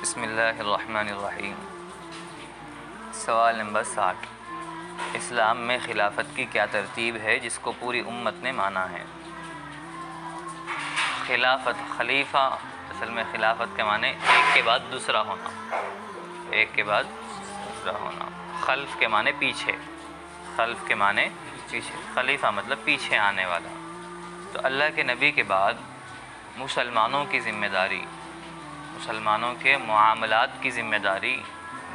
بسم اللہ الرحمن الرحیم۔ سوال نمبر 60، اسلام میں خلافت کی کیا ترتیب ہے جس کو پوری امت نے مانا ہے؟ خلافت، خلیفہ، اصل میں خلافت کے معنی ایک کے بعد دوسرا ہونا، ایک کے بعد دوسرا ہونا۔ خلف کے معنی پیچھے، خلف کے معنی پیچھے، خلیفہ مطلب پیچھے آنے والا۔ تو اللہ کے نبی کے بعد مسلمانوں کی ذمہ داری، مسلمانوں کے معاملات کی ذمہ داری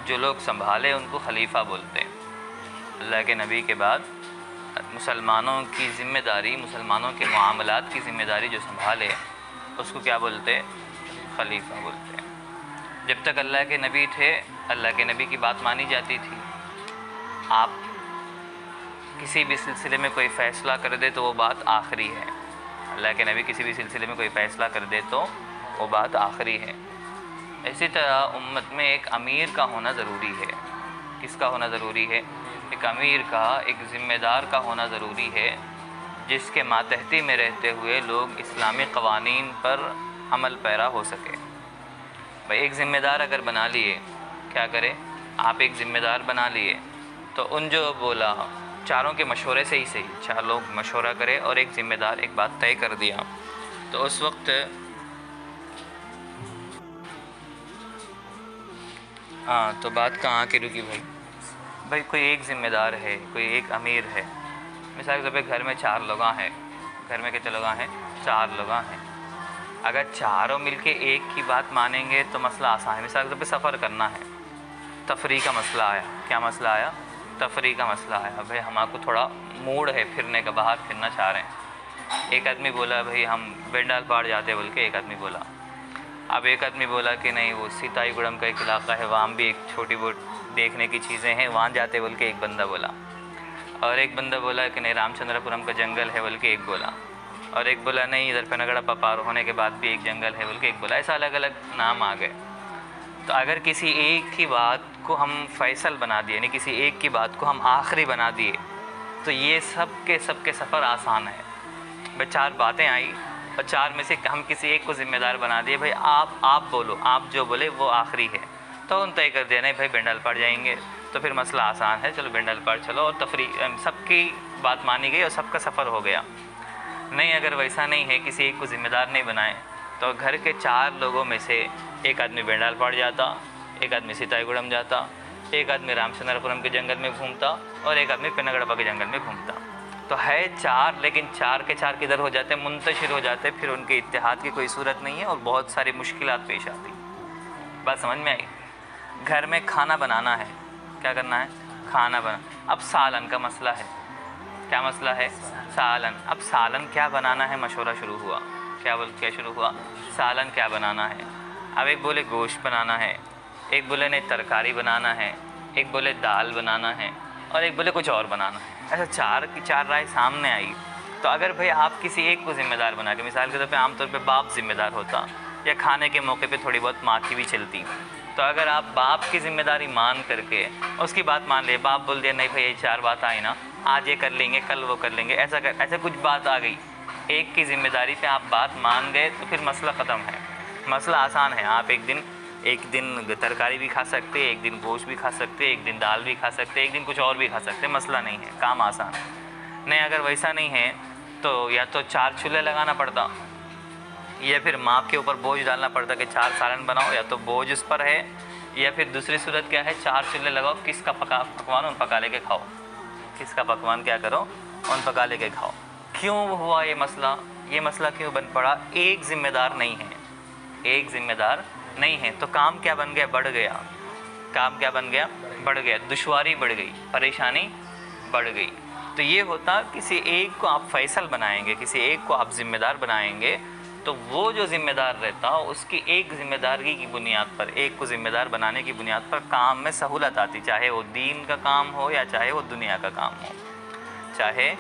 جو لوگ سنبھالے ان کو خلیفہ بولتے ہیں۔ اللہ کے نبی کے بعد مسلمانوں کی ذمہ داری، مسلمانوں کے معاملات کی ذمہ داری جو سنبھالے اس کو کیا بولتے؟ خلیفہ بولتے ہیں۔ جب تک اللہ کے نبی تھے اللہ کے نبی کی بات مانی جاتی تھی۔ آپ کسی بھی سلسلے میں کوئی فیصلہ کر دے تو وہ بات آخری ہے۔ اللہ کے نبی کسی بھی سلسلے میں کوئی فیصلہ کر دے تو وہ بات آخری ہے۔ اسی طرح امت میں ایک امیر کا ہونا ضروری ہے۔ کس کا ہونا ضروری ہے؟ ایک امیر کا، ایک ذمہ دار کا ہونا ضروری ہے، جس کے ماتحتی میں رہتے ہوئے لوگ اسلامی قوانین پر عمل پیرا ہو سکے۔ بھائی ایک ذمہ دار اگر بنا لیے، کیا کرے؟ آپ ایک ذمہ دار بنا لیے تو ان جو بولا چاروں کے مشورے سے ہی صحیح، چار لوگ مشورہ کرے اور ایک ذمہ دار ایک بات طے کر دیا تو اس وقت تو بات کہاں کی رکی بھائی کوئی ایک ذمہ دار ہے، کوئی ایک امیر ہے۔ مثال کے طور پہ گھر میں 4 لوگ ہیں، گھر میں کتنے لوگ ہیں؟ 4 لوگ ہیں۔ اگر چاروں مل کے ایک کی بات مانیں گے تو مسئلہ آسان ہے۔ مثال کے طور پہ سفر کرنا ہے، تفریح کا مسئلہ آیا۔ کیا مسئلہ آیا؟ تفریح کا مسئلہ آیا۔ بھائی ہمارے کو تھوڑا موڈ ہے پھرنے کا، باہر پھرنا چاہ رہے ہیں۔ ایک آدمی بولا بھائی ہم بینڈال پہاڑ جاتے بول کے ایک آدمی بولا۔ اب ایک آدمی بولا کہ نہیں وہ سیتائی گڑم کا ایک علاقہ ہے، وہاں بھی ایک چھوٹی بہت دیکھنے کی چیزیں ہیں، وہاں جاتے بول کے ایک بندہ بولا۔ اور ایک بندہ بولا کہ نہیں رام چندر پورم کا جنگل ہے بول کے ایک بولا۔ اور ایک بولا نہیں ادھر پنگڑا پار ہونے کے بعد بھی ایک جنگل ہے بول کے ایک بولا۔ ایسا الگ الگ نام آ گئے۔ تو اگر کسی ایک کی بات کو ہم فیصل بنا دیے، یعنی کسی ایک کی بات کو ہم آخری بنا دیے تو یہ سب کے سفر آسان ہے۔ بھائی 4 باتیں آئی اور 4 میں سے ہم کسی ایک کو ذمہ دار بنا دیے، بھائی آپ بولو، آپ جو بولے وہ آخری ہے، تو ان طے کر دیا نہیں بھائی بینڈال پاڑ جائیں گے، تو پھر مسئلہ آسان ہے، چلو بینڈال پاڑ چلو اور تفریح، سب کی بات مانی گئی اور سب کا سفر ہو گیا۔ نہیں اگر ویسا نہیں ہے، کسی ایک کو ذمہ دار نہیں بنائے تو گھر کے 4 لوگوں میں سے ایک آدمی بینڈال پاڑ جاتا، ایک آدمی سیتائی گڑم جاتا، ایک آدمی رام چندر پورم کے جنگل میں گھومتا اور ایک آدمی پنگڑپا کے جنگل میں گھومتا۔ تو ہے 4 لیکن 4 کے 4 کدھر ہو جاتے ہیں؟ منتشر ہو جاتے، پھر ان کے اتحاد کی کوئی صورت نہیں ہے اور بہت ساری مشکلات پیش آتی۔ بات سمجھ میں آئی؟ گھر میں کھانا بنانا ہے، کیا کرنا ہے؟ کھانا بنا۔ اب سالن کا مسئلہ ہے، کیا مسئلہ ہے؟ سالن۔ اب سالن کیا بنانا ہے؟ مشورہ شروع ہوا۔ کیا شروع ہوا؟ سالن کیا بنانا ہے؟ اب ایک بولے گوشت بنانا ہے، ایک بولے نہیں ترکاری بنانا ہے، ایک بولے دال بنانا ہے اور ایک بولے کچھ اور بنانا ہے۔ ایسا 4 کی 4 رائے سامنے آئی تو اگر بھئی آپ کسی ایک کو ذمہ دار بنا کے، مثال کے طور پہ عام طور پہ باپ ذمہ دار ہوتا یا کھانے کے موقع پہ تھوڑی بہت ماں کی بھی چلتی، تو اگر آپ باپ کی ذمہ داری مان کر کے اس کی بات مان لے، باپ بول دیا نہیں بھئی یہ 4 بات آئی نا، آج یہ کر لیں گے کل وہ کر لیں گے، ایسا کچھ بات آ گئی، ایک کی ذمہ داری پہ آپ بات مان گئے تو پھر مسئلہ ختم ہے۔ مسئلہ آسان ہے، آپ ایک دن ترکاری بھی کھا سکتے، ایک دن گوشت بھی کھا سکتے، ایک دن دال بھی کھا سکتے، ایک دن کچھ اور بھی کھا سکتے، مسئلہ نہیں ہے، کام آسان ہے۔ نہیں اگر ویسا نہیں ہے تو یا تو 4 چولہے لگانا پڑتا یا پھر ماں کے اوپر بوجھ ڈالنا پڑتا کہ 4 سالن بناؤ، یا تو بوجھ اس پر ہے، یا پھر دوسری صورت کیا ہے 4 چولہے لگاؤ، کس کا پکوان ان پکا لے کے کھاؤ، کس کا پکوان کیا کرو ان پکا لے کے کھاؤ۔ کیوں ہوا یہ مسئلہ کیوں بن پڑا؟ ایک ذمہ دار نہیں ہے، ایک ذمہ دار نہیں ہے تو کام کیا بن گیا؟ بڑھ گیا۔ کام کیا بن گیا؟ بڑھ گیا، دشواری بڑھ گئی، پریشانی بڑھ گئی۔ تو یہ ہوتا کسی ایک کو آپ فیصل بنائیں گے، کسی ایک کو آپ ذمہ دار بنائیں گے تو وہ جو ذمہ دار رہتا اس کی ایک ذمہ داری کی بنیاد پر، ایک کو ذمہ دار بنانے کی بنیاد پر کام میں سہولت آتی، چاہے وہ دین کا کام ہو یا چاہے وہ دنیا کا کام ہو، چاہے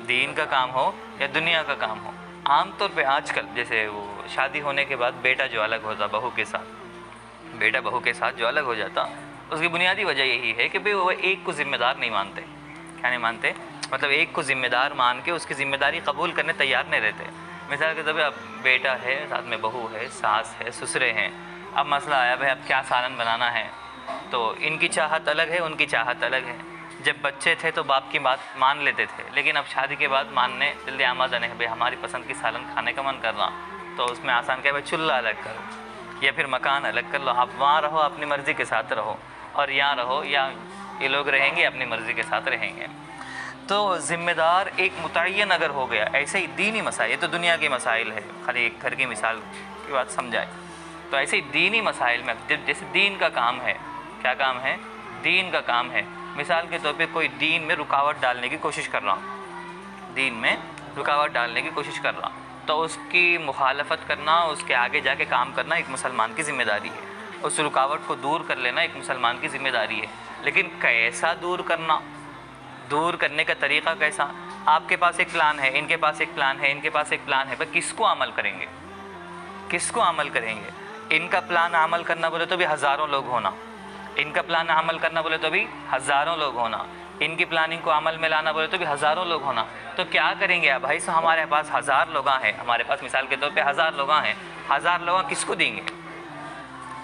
دین کا کام ہو یا دنیا کا کام ہو۔ عام طور پہ آج کل جیسے وہ شادی ہونے کے بعد بیٹا جو الگ ہوتا بہو کے ساتھ، بیٹا بہو کے ساتھ جو الگ ہو جاتا، اس کی بنیادی وجہ یہی ہے کہ وہ ایک کو ذمہ دار نہیں مانتے۔ کیا نہیں مانتے؟ مطلب ایک کو ذمہ دار مان کے اس کی ذمہ داری قبول کرنے تیار نہیں رہتے۔ مثال کے طور پہ اب بیٹا ہے، ساتھ میں بہو ہے، ساس ہے، سسرے ہیں، اب مسئلہ آیا بھائی اب کیا سالن بنانا ہے، تو ان کی چاہت الگ ہے، ان کی چاہت الگ ہے۔ جب بچے تھے تو باپ کی بات مان لیتے تھے، لیکن اب شادی کے بعد ماننے جلدی آمادہ نہیں ہے، بھائی ہماری پسند کی سالن کھانے کا من کر رہا، تو اس میں آسان کیا ہے بھائی چولہا الگ کرو یا پھر مکان الگ کر لو، آپ وہاں رہو اپنی مرضی کے ساتھ رہو، اور یہاں رہو یا یہ لوگ رہیں گے اپنی مرضی کے ساتھ رہیں گے۔ تو ذمہ دار ایک متعین اگر ہو گیا، ایسے ہی دینی مسائل، یہ تو دنیا کے مسائل ہے، خالی ایک گھر کی مثال کی بات سمجھائے، تو ایسے ہی دینی مسائل میں جیسے دین کا کام ہے، کیا کام ہے؟ دین کا کام ہے۔ مثال کے طور پہ کوئی دین میں رکاوٹ ڈالنے کی کوشش کر رہا، دین میں رکاوٹ ڈالنے کی کوشش کر رہا، تو اس کی مخالفت کرنا، اس کے آگے جا کے کام کرنا ایک مسلمان کی ذمہ داری ہے، اس رکاوٹ کو دور کر لینا ایک مسلمان کی ذمہ داری ہے۔ لیکن کیسا دور کرنا، دور کرنے کا طریقہ کیسا؟ آپ کے پاس ایک پلان ہے، ان کے پاس ایک پلان ہے، ان کے پاس ایک پلان ہے، کس کو عمل کریں گے؟ کس کو عمل کریں گے؟ ان کا پلان عمل کرنا بولے تو بھی ہزاروں لوگ ہونا، ان کا پلان عمل کرنا بولے تو بھی ہزاروں لوگ ہونا، ان کی پلاننگ کو عمل میں لانا بولے تو بھی ہزاروں لوگ ہونا۔ تو کیا کریں گے آپ بھائی؟ سو ہمارے پاس 1000 لوگ ہیں، ہمارے پاس مثال کے طور پہ 1000 لوگ ہیں، 1000 لوگ کس کو دیں گے؟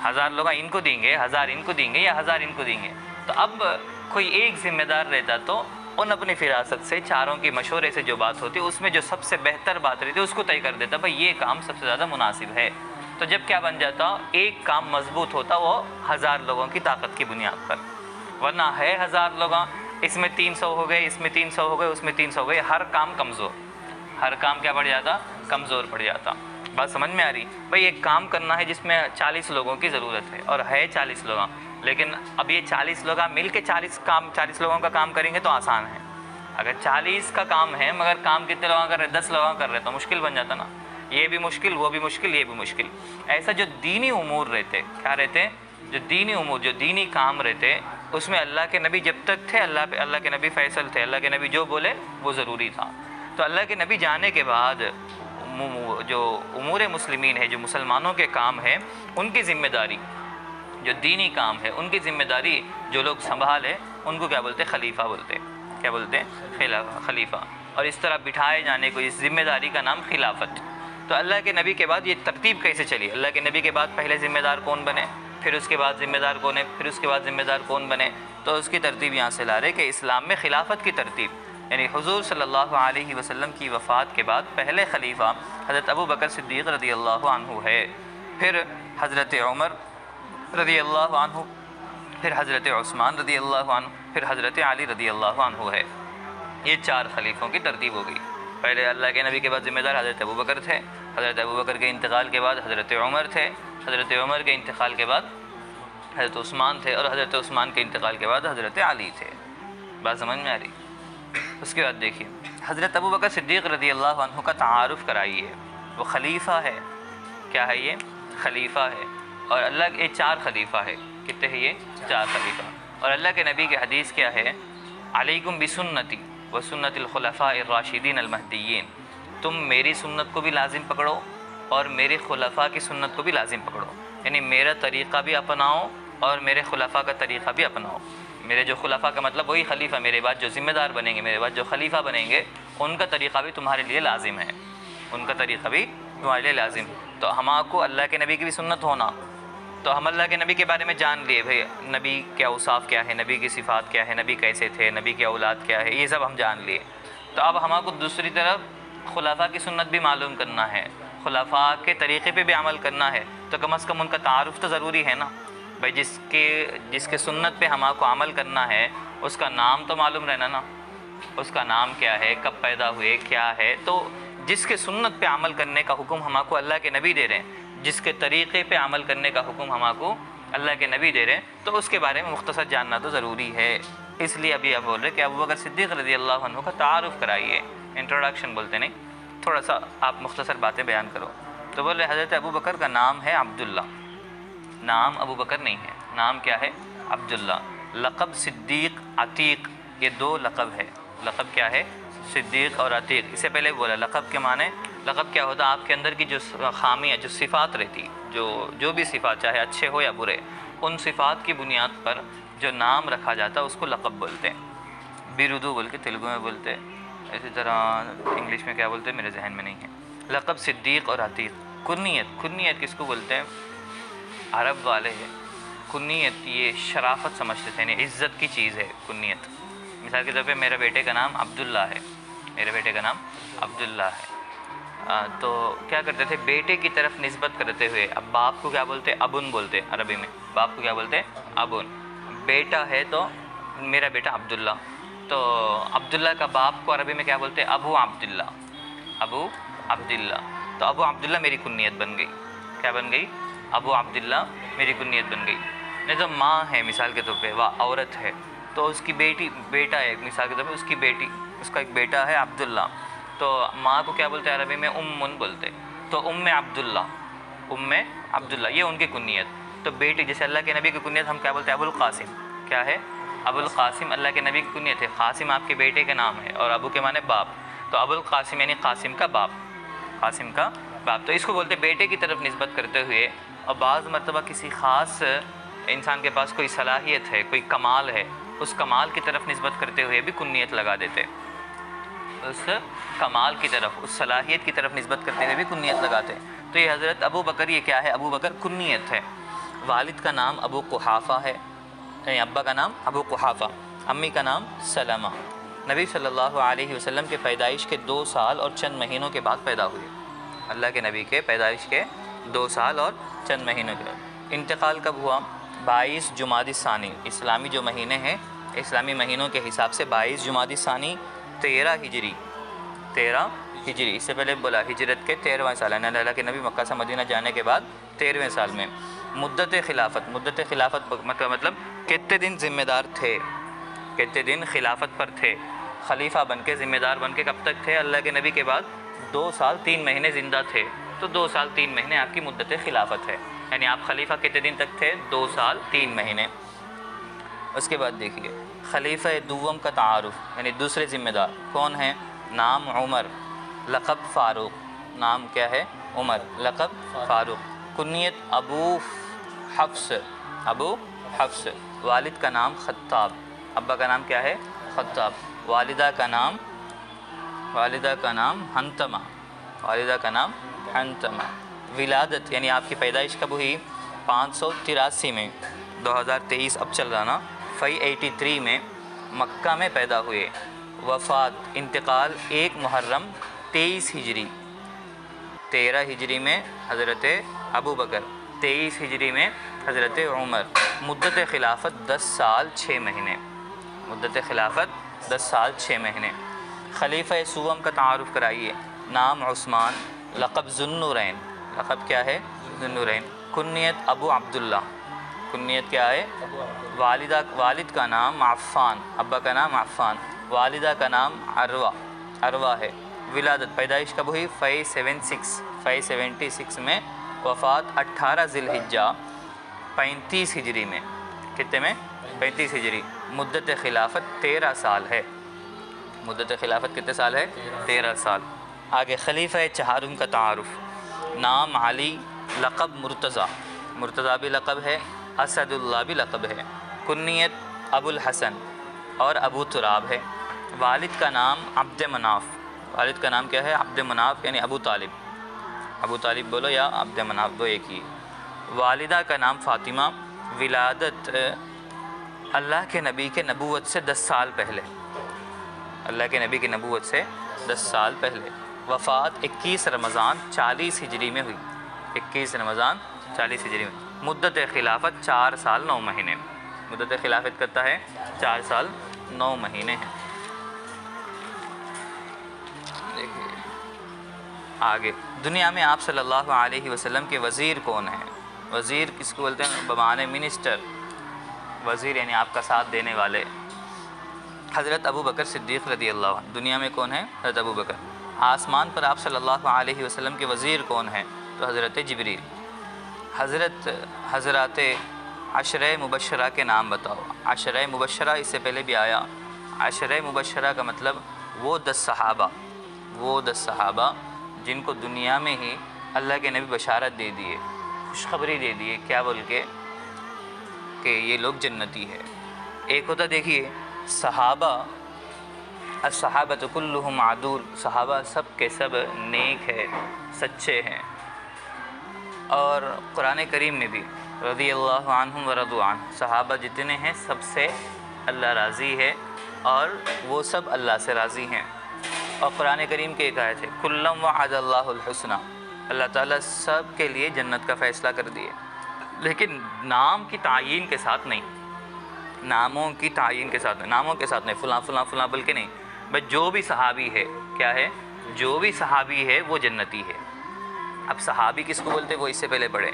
1000 لوگ ان کو دیں گے، 1000 ان کو دیں گے یا 1000 ان کو دیں گے؟ تو اب کوئی ایک ذمہ دار رہتا تو ان اپنی فراست سے، چاروں کی مشورے سے جو بات ہوتی اس میں جو سب سے بہتر بات رہتی اس کو طے کر دیتا، بھائی یہ کام سب سے زیادہ مناسب ہے۔ تو جب کیا بن جاتا، ایک کام مضبوط ہوتا وہ 1000 لوگوں کی طاقت کی بنیاد پر، ورنہ ہے 1000 لوگ، اس میں 300 ہو گئے، اس میں 300 ہو گئے، اس میں 300 ہو گئے، ہر کام کمزور، ہر کام کیا پڑ جاتا؟ کمزور پڑ جاتا۔ بات سمجھ میں آ رہی؟ بھائی ایک کام کرنا ہے جس میں 40 لوگوں کی ضرورت ہے اور ہے 40 لوگ، لیکن اب یہ 40 لوگ مل کے 40 لوگوں کا کام کریں گے تو آسان ہے۔ اگر 40 کا کام ہے مگر کام کتنے لوگوں کر رہے؟ 10 لوگوں کر رہے تو مشکل بن جاتا نا، یہ بھی مشکل، وہ بھی مشکل، یہ بھی مشکل۔ ایسا جو دینی امور رہتے، کیا رہتے؟ جو دینی امور، جو دینی کام رہتے، اس میں اللہ کے نبی جب تک تھے، اللہ کے نبی فیصل تھے، اللہ کے نبی جو بولے وہ ضروری تھا۔ تو اللہ کے نبی جانے کے بعد جو امور مسلمین ہے، جو مسلمانوں کے کام ہیں، ان کی ذمہ داری، جو دینی کام ہے ان کی ذمہ داری جو لوگ سنبھالے ان کو کیا بولتے؟ خلیفہ بولتے۔ کیا بولتے ہیں؟ خلیفہ۔ اور اس طرح بٹھائے جانے کو، اس ذمہ داری کا نام خلافت۔ تو اللہ کے نبی کے بعد یہ ترتیب کیسے چلی؟ اللہ کے نبی کے بعد پہلے ذمہ دار کون بنے، پھر اس کے بعد ذمہ دار کون ہے، پھر اس کے بعد ذمہ دار کون بنے؟ تو اس کی ترتیب یہاں سے لا رہے کہ اسلام میں خلافت کی ترتیب، یعنی حضور صلی اللہ علیہ وسلم کی وفات کے بعد پہلے خلیفہ حضرت ابو بکر صدیق رضی اللہ عنہ ہے، پھر حضرت عمر رضی اللہ عنہ، پھر حضرت عثمان رضی اللہ عنہ، پھر حضرت علی رضی اللہ عنہ ہے۔ یہ 4 خلیفوں کی ترتیب ہو گئی۔ پہلے اللہ کے نبی کے بعد ذمہ دار حضرت ابو بکر تھے، حضرت ابو بکر کے انتقال کے بعد حضرت عمر تھے، حضرت عمر کے انتقال کے بعد حضرت عثمان تھے، اور حضرت عثمان کے انتقال کے بعد حضرت علی تھے۔ بات سمجھ میں آ رہی؟ اس کے بعد دیکھیے حضرت ابو بکر صدیق رضی اللہ عنہ کا تعارف کرائیے، وہ خلیفہ ہے۔ کیا ہے یہ؟ خلیفہ ہے۔ اور اللہ کے 4 خلیفہ ہے۔ کتنے ہیں یہ؟ 4 خلیفہ۔ اور اللہ کے نبی کی حدیث کیا ہے؟ علیکم بسنتی وسنت الخلفاء الراشدین المہدیین، تم میری سنت کو بھی لازم پکڑو اور میرے خلفاء کی سنت کو بھی لازم پکڑو، یعنی میرا طریقہ بھی اپناؤ اور میرے خلفاء کا طریقہ بھی اپناؤ۔ میرے جو خلفاء کا مطلب وہی خلیفہ، میرے بعد جو ذمہ دار بنیں گے، میرے بعد جو خلیفہ بنیں گے، ان کا طریقہ بھی تمہارے لیے لازم ہے، ان کا طریقہ بھی تمہارے لیے لازم ہے۔ تو ہم کو اللہ کے نبی کی بھی سنت ہونا، تو ہم اللہ کے نبی کے بارے میں جان لیے، بھئی نبی کے اوصاف کیا ہے، نبی کی صفات کیا ہے، نبی کیسے تھے، نبی کی اولاد کیا ہے، یہ سب ہم جان لیے۔ تو اب ہم کو دوسری طرف خلفاء کی سنت بھی معلوم کرنا ہے، خلفاء کے طریقے پہ بھی عمل کرنا ہے، تو کم از کم ان کا تعارف تو ضروری ہے نا۔ بھئی جس کے سنت پہ ہم کو عمل کرنا ہے اس کا نام تو معلوم رہنا نا، اس کا نام کیا ہے، کب پیدا ہوئے، کیا ہے۔ تو جس کے سنت پہ عمل کرنے کا حکم ہم کو اللہ کے نبی دے رہے ہیں، جس کے طریقے پہ عمل کرنے کا حکم ہم کو اللہ کے نبی دے رہے ہیں، تو اس کے بارے میں مختصر جاننا تو ضروری ہے۔ اس لیے ابھی آپ بول رہے کہ ابو بکر صدیق رضی اللہ عنہ کا تعارف کرائیے، انٹروڈکشن بولتے نہیں، تھوڑا سا آپ مختصر باتیں بیان کرو۔ تو بول رہے حضرت ابو بکر کا نام ہے عبداللہ، نام ابو بکر نہیں ہے، نام کیا ہے؟ عبداللہ۔ لقب صدیق، عتیق، یہ 2 لقب ہے۔ لقب کیا ہے؟ صدیق اور عتیق۔ اس سے پہلے بولا لقب کے معنی، لقب کیا ہوتا؟ آپ کے اندر کی جو خامیاں، جو صفات رہتی، جو بھی صفات چاہے اچھے ہو یا برے، ان صفات کی بنیاد پر جو نام رکھا جاتا ہے اس کو لقب بولتے ہیں۔ بیردو بول کے تیلگو میں بولتے ہیں، اسی طرح انگلش میں کیا بولتے ہیں میرے ذہن میں نہیں ہے۔ لقب صدیق اور عتیق۔ کنیت، کنیت کس کو بولتے ہیں؟ عرب والے کنیت یہ شرافت سمجھتے تھے، یعنی عزت کی چیز ہے کنیت۔ مثال کے طور پہ میرے بیٹے کا نام عبداللہ ہے، میرے بیٹے کا نام عبداللہ ہے، تو کیا کرتے تھے بیٹے کی طرف نسبت کرتے ہوئے، اب باپ کو کیا بولتے؟ ابن بولتے عربی میں، باپ کو کیا بولتے؟ ابن۔ بیٹا ہے تو میرا بیٹا عبداللہ، تو عبداللہ کا باپ کو عربی میں کیا بولتے؟ ابو عبداللہ، ابو عبداللہ۔ تو ابو عبداللہ میری کنیت بن گئی، کیا بن گئی؟ ابو عبداللہ میری کنیت بن گئی۔ نہیں تو ماں ہے مثال کے طور پہ، وہ عورت ہے تو اس کی بیٹا ہے، مثال کے طور پہ اس کی بیٹی، اس کا ایک بیٹا ہے عبداللہ، تو ماں کو کیا بولتے ہیں عربی میں؟ امن بولتے، تو عبداللہ، عبداللہ یہ ان کی کنیت۔ تو بیٹی جیسے اللہ کے نبی کی کنیت ہم کیا بولتے ہیں؟ ابو القاسم، کیا ہے؟ ابو القاسم اللہ کے نبی کی کنیت ہے، قاسم آپ کے بیٹے کا نام ہے اور ابو کے معنی باپ، تو ابو القاسم یعنی قاسم کا باپ، قاسم کا باپ۔ تو اس کو بولتے بیٹے کی طرف نسبت کرتے ہوئے، اور بعض مرتبہ کسی خاص انسان کے پاس کوئی صلاحیت ہے، کوئی کمال ہے، اس کمال کی طرف نسبت کرتے ہوئے بھی کنیت لگا دیتے، اس کمال کی طرف، اس صلاحیت کی طرف نسبت کرتے ہوئے بھی کنیت لگاتے۔ تو یہ حضرت ابو بکر یہ کیا ہے؟ ابو بکر کنیت ہے۔ والد کا نام ابو قحافہ ہے، یعنی ابا کا نام ابو قحافہ، امی کا نام سلمہ۔ نبی صلی اللہ علیہ وسلم کے پیدائش کے 2 سال اور چند مہینوں کے بعد پیدا ہوئے، اللہ کے نبی کے پیدائش کے 2 سال اور چند مہینوں کے بعد۔ انتقال کب ہوا؟ 22 جمادی ثانی، اسلامی جو مہینے ہیں، اسلامی مہینوں کے حساب سے 22 جمادی ثانی 13 ہجری، 13 ہجری، اس سے پہلے بولا ہجرت کے 13واں سال، یعنی اللہ کے نبی مکہ سے مدینہ جانے کے بعد 13ویں سال میں۔ مدت خلافت مطلب کتنے دن ذمہ دار تھے، کتنے دن خلافت پر تھے، خلیفہ بن کے ذمہ دار بن کے کب تک تھے؟ اللہ کے نبی کے بعد 2 سال 3 مہینے زندہ تھے، تو 2 سال 3 مہینے آپ کی مدت خلافت ہے، یعنی آپ خلیفہ کتنے دن تک تھے؟ 2 سال 3 مہینے۔ اس کے بعد دیکھیے خلیفہ دوم کا تعارف، یعنی دوسرے ذمہ دار کون ہیں؟ نام عمر، لقب فاروق، نام کیا ہے؟ عمر، لقب فاروق، کنیت ابو حفص، ابو حفص، والد کا نام خطاب، ابا کا نام کیا ہے؟ خطاب، والدہ کا نام حنتمہ، والدہ کا نام حنتمہ۔ ولادت یعنی آپ کی پیدائش کب ہوئی؟ 583 میں، 2023 اب چل رہا نا، 583 میں مکہ میں پیدا ہوئے۔ وفات انتقال 1 محرم 23 ہجری، 13 ہجری میں حضرت ابو بکر، 23 ہجری میں حضرت عمر۔ مدت خلافت 10 سال 6 مہینے، مدت خلافت 10 سال 6 مہینے۔ خلیفہ سوم کا تعارف کرائیے، نام عثمان، لقب ذوالنورین، لقب کیا ہے؟ ذوالنورین، کنیت ابو عبداللہ، کنیت کیا ہے؟ والد کا نام عفان، ابا کا نام عفان، والدہ کا نام عروہ ہے۔ ولادت پیدائش کب ہوئی؟ 576 میں، وفات 18 ذی الحجہ 35 ہجری میں، کتنے میں؟ 35 ہجری۔ مدت خلافت 13 سال ہے، مدت خلافت کتنے سال ہے؟ 13 سال۔ آگے خلیفہ چہارم کا تعارف، نام علی، لقب مرتضیٰ، مرتضیٰ بھی لقب ہے، اسد اللہ بھی لقب ہے، کنیت ابو الحسن اور ابو تراب ہے۔ والد کا نام عبد مناف، والد کا نام کیا ہے؟ عبد مناف، یعنی ابو طالب، ابو طالب بولو یا عبد مناف، دو ایک ہی۔ والدہ کا نام فاطمہ، ولادت اللہ کے نبی کے نبوت سے 10 سال پہلے، اللہ کے نبی کی نبوت سے 10 سال پہلے۔ وفات 21 رمضان 40 ہجری میں ہوئی، 21 رمضان 40 ہجری میں۔ مدت خلافت 4 سال 9 مہینے، مدت خلافت کرتا ہے 4 سال 9 مہینے ہیں۔ دیکھیے آگے، دنیا میں آپ صلی اللہ علیہ وسلم کے وزیر کون ہیں؟ وزیر کس کو بولتے ہیں؟ بمعنی منسٹر، وزیر یعنی آپ کا ساتھ دینے والے۔ حضرت ابو بکر صدیق رضی اللہ عنہ، دنیا میں کون ہے؟ حضرت ابو بکر۔ آسمان پر آپ صلی اللہ علیہ وسلم کے وزیر کون ہیں؟ تو حضرت جبریل۔ حضرات عشرہ مبشرہ کے نام بتاؤ۔ عشرہ مبشرہ اس سے پہلے بھی آیا، عشرہ مبشرہ کا مطلب وہ 10 صحابہ، وہ 10 صحابہ جن کو دنیا میں ہی اللہ کے نبی بشارت دے دیے، خوشخبری دے دیے، کیا بول کے؟ کہ یہ لوگ جنتی ہے۔ ایک ہوتا دیکھیے صحابہ، الصحابۃ کلہم عدول، صحابہ سب کے سب نیک ہے، سچے ہیں۔ اور قرآن کریم میں بھی رضی اللہ عنہم ورضوا عنہ، صحابہ جتنے ہیں سب سے اللہ راضی ہے اور وہ سب اللہ سے راضی ہیں۔ اور قرآن کریم کی ایک آیت ہے کلم وعد اللہ الحسنہ، اللہ تعالیٰ سب کے لیے جنت کا فیصلہ کر دیے، لیکن نام کی تعیین کے ساتھ نہیں، ناموں کی تعیین کے ساتھ نہیں، ناموں کے ساتھ نہیں، فلاں فلاں فلاں بلکہ نہیں، بس جو بھی صحابی ہے کیا ہے، جو بھی صحابی ہے وہ جنتی ہے۔ اب صحابی کس کو بولتے وہ اس سے پہلے پڑھے،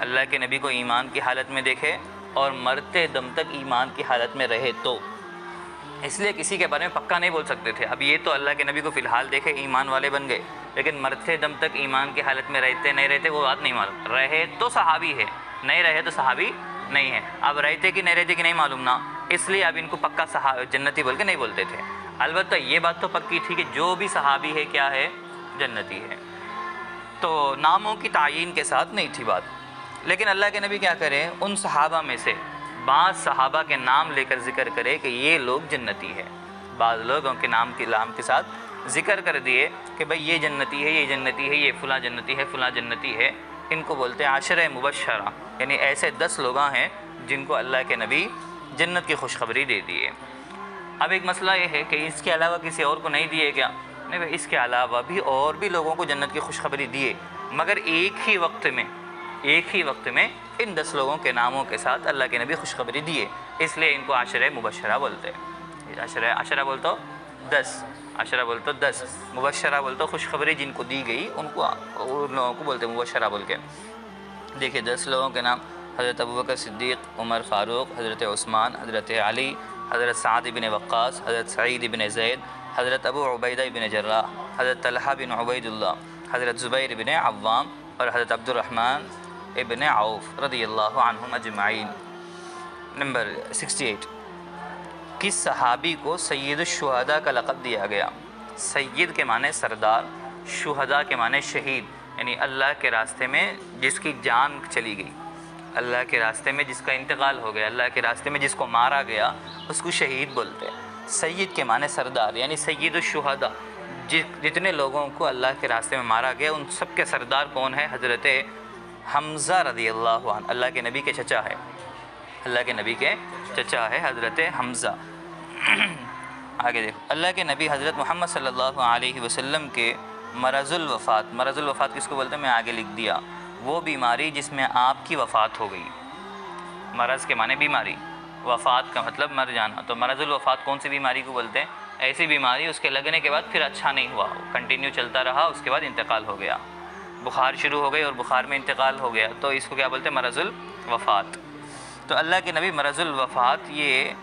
اللہ کے نبی کو ایمان کی حالت میں دیکھے اور مرتے دم تک ایمان کی حالت میں رہے، تو اس لیے کسی کے بارے میں پکا نہیں بول سکتے تھے۔ اب یہ تو اللہ کے نبی کو فی الحال دیکھے ایمان والے بن گئے، لیکن مرتے دم تک ایمان کی حالت میں رہتے نہیں رہتے وہ بات نہیں معلوم، رہے تو صحابی ہے، نہیں رہے تو صحابی نہیں ہے۔ اب رہتے کہ نہیں رہتے کہ نہیں معلوم نا، اس لیے اب ان کو پکا جنتی بول کے نہیں بولتے تھے۔ البتہ یہ بات تو پکی تھی کہ جو بھی صحابی ہے کیا ہے، جنتی ہے۔ تو ناموں کی تعیین کے ساتھ نہیں تھی بات، لیکن اللہ کے نبی کیا کرے، ان صحابہ میں سے بعض صحابہ کے نام لے کر ذکر کرے کہ یہ لوگ جنتی ہے، بعض لوگوں کے نام کے ساتھ ذکر کر دیے کہ بھئی یہ جنتی ہے، یہ جنتی ہے، یہ فلاں جنتی ہے، فلاں جنتی ہے۔ ان کو بولتے ہیں عشرہ مبشرہ، یعنی ایسے 10 لوگ ہیں جن کو اللہ کے نبی جنت کی خوشخبری دے دیے۔ اب ایک مسئلہ یہ ہے کہ اس کے علاوہ کسی اور کو نہیں دیے کیا؟ نہیں بھائی، اس کے علاوہ بھی اور بھی لوگوں کو جنت کی خوشخبری دیے، مگر ایک ہی وقت میں ان 10 لوگوں کے ناموں کے ساتھ اللہ کے نبی خوشخبری دیے، اس لیے ان کو عشرہ مبشرہ بولتے ہیں۔ عشرہ بولتا 10، عشرہ بولتا 10، مبشرہ بولتا خوشخبری جن کو دی گئی ان لوگوں کو بولتے ہیں مبشرہ بول کے۔ دیکھیے 10 لوگوں کے نام: حضرت ابوبکر صدیق، عمر فاروق، حضرت عثمان، حضرت علی، حضرت سعد بن وقاص، حضرت سعید بن زید، حضرت ابو عبیدہ بن جراح، حضرت طلحہ بن عبید اللہ، حضرت زبیر بن عوام اور حضرت عبد الرحمن ابن عوف رضی اللہ عنہم اجمعین۔ نمبر 68، کس صحابی کو سید الشہداء کا لقب دیا گیا؟ سید کے معنی سردار، شہداء کے معنی شہید، یعنی اللہ کے راستے میں جس کی جان چلی گئی، اللہ کے راستے میں جس کا انتقال ہو گیا، اللہ کے راستے میں جس کو مارا گیا اس کو شہید بولتے ہیں۔ سید کے معنی سردار، یعنی سید الشہداء، جتنے لوگوں کو اللہ کے راستے میں مارا گیا ان سب کے سردار کون ہے؟ حضرت حمزہ رضی اللہ عنہ، اللہ کے نبی کے چچا ہے، اللہ کے نبی کے چچا ہے حضرت حمزہ۔ آگے دیکھو، اللہ کے نبی حضرت محمد صلی اللہ علیہ وسلم کے مرض الوفات کس کو بولتے ہیں؟ میں آگے لکھ دیا، وہ بیماری جس میں آپ کی وفات ہو گئی۔ مرض کے معنی بیماری، وفات کا مطلب مر جانا، تو مرض الوفات کون سی بیماری کو بولتے ہیں؟ ایسی بیماری اس کے لگنے کے بعد پھر اچھا نہیں ہوا، کنٹینیو چلتا رہا، اس کے بعد انتقال ہو گیا، بخار شروع ہو گئی اور بخار میں انتقال ہو گیا، تو اس کو کیا بولتے ہیں؟ مرض الوفات۔ تو اللہ کے نبی مرض الوفات، یہ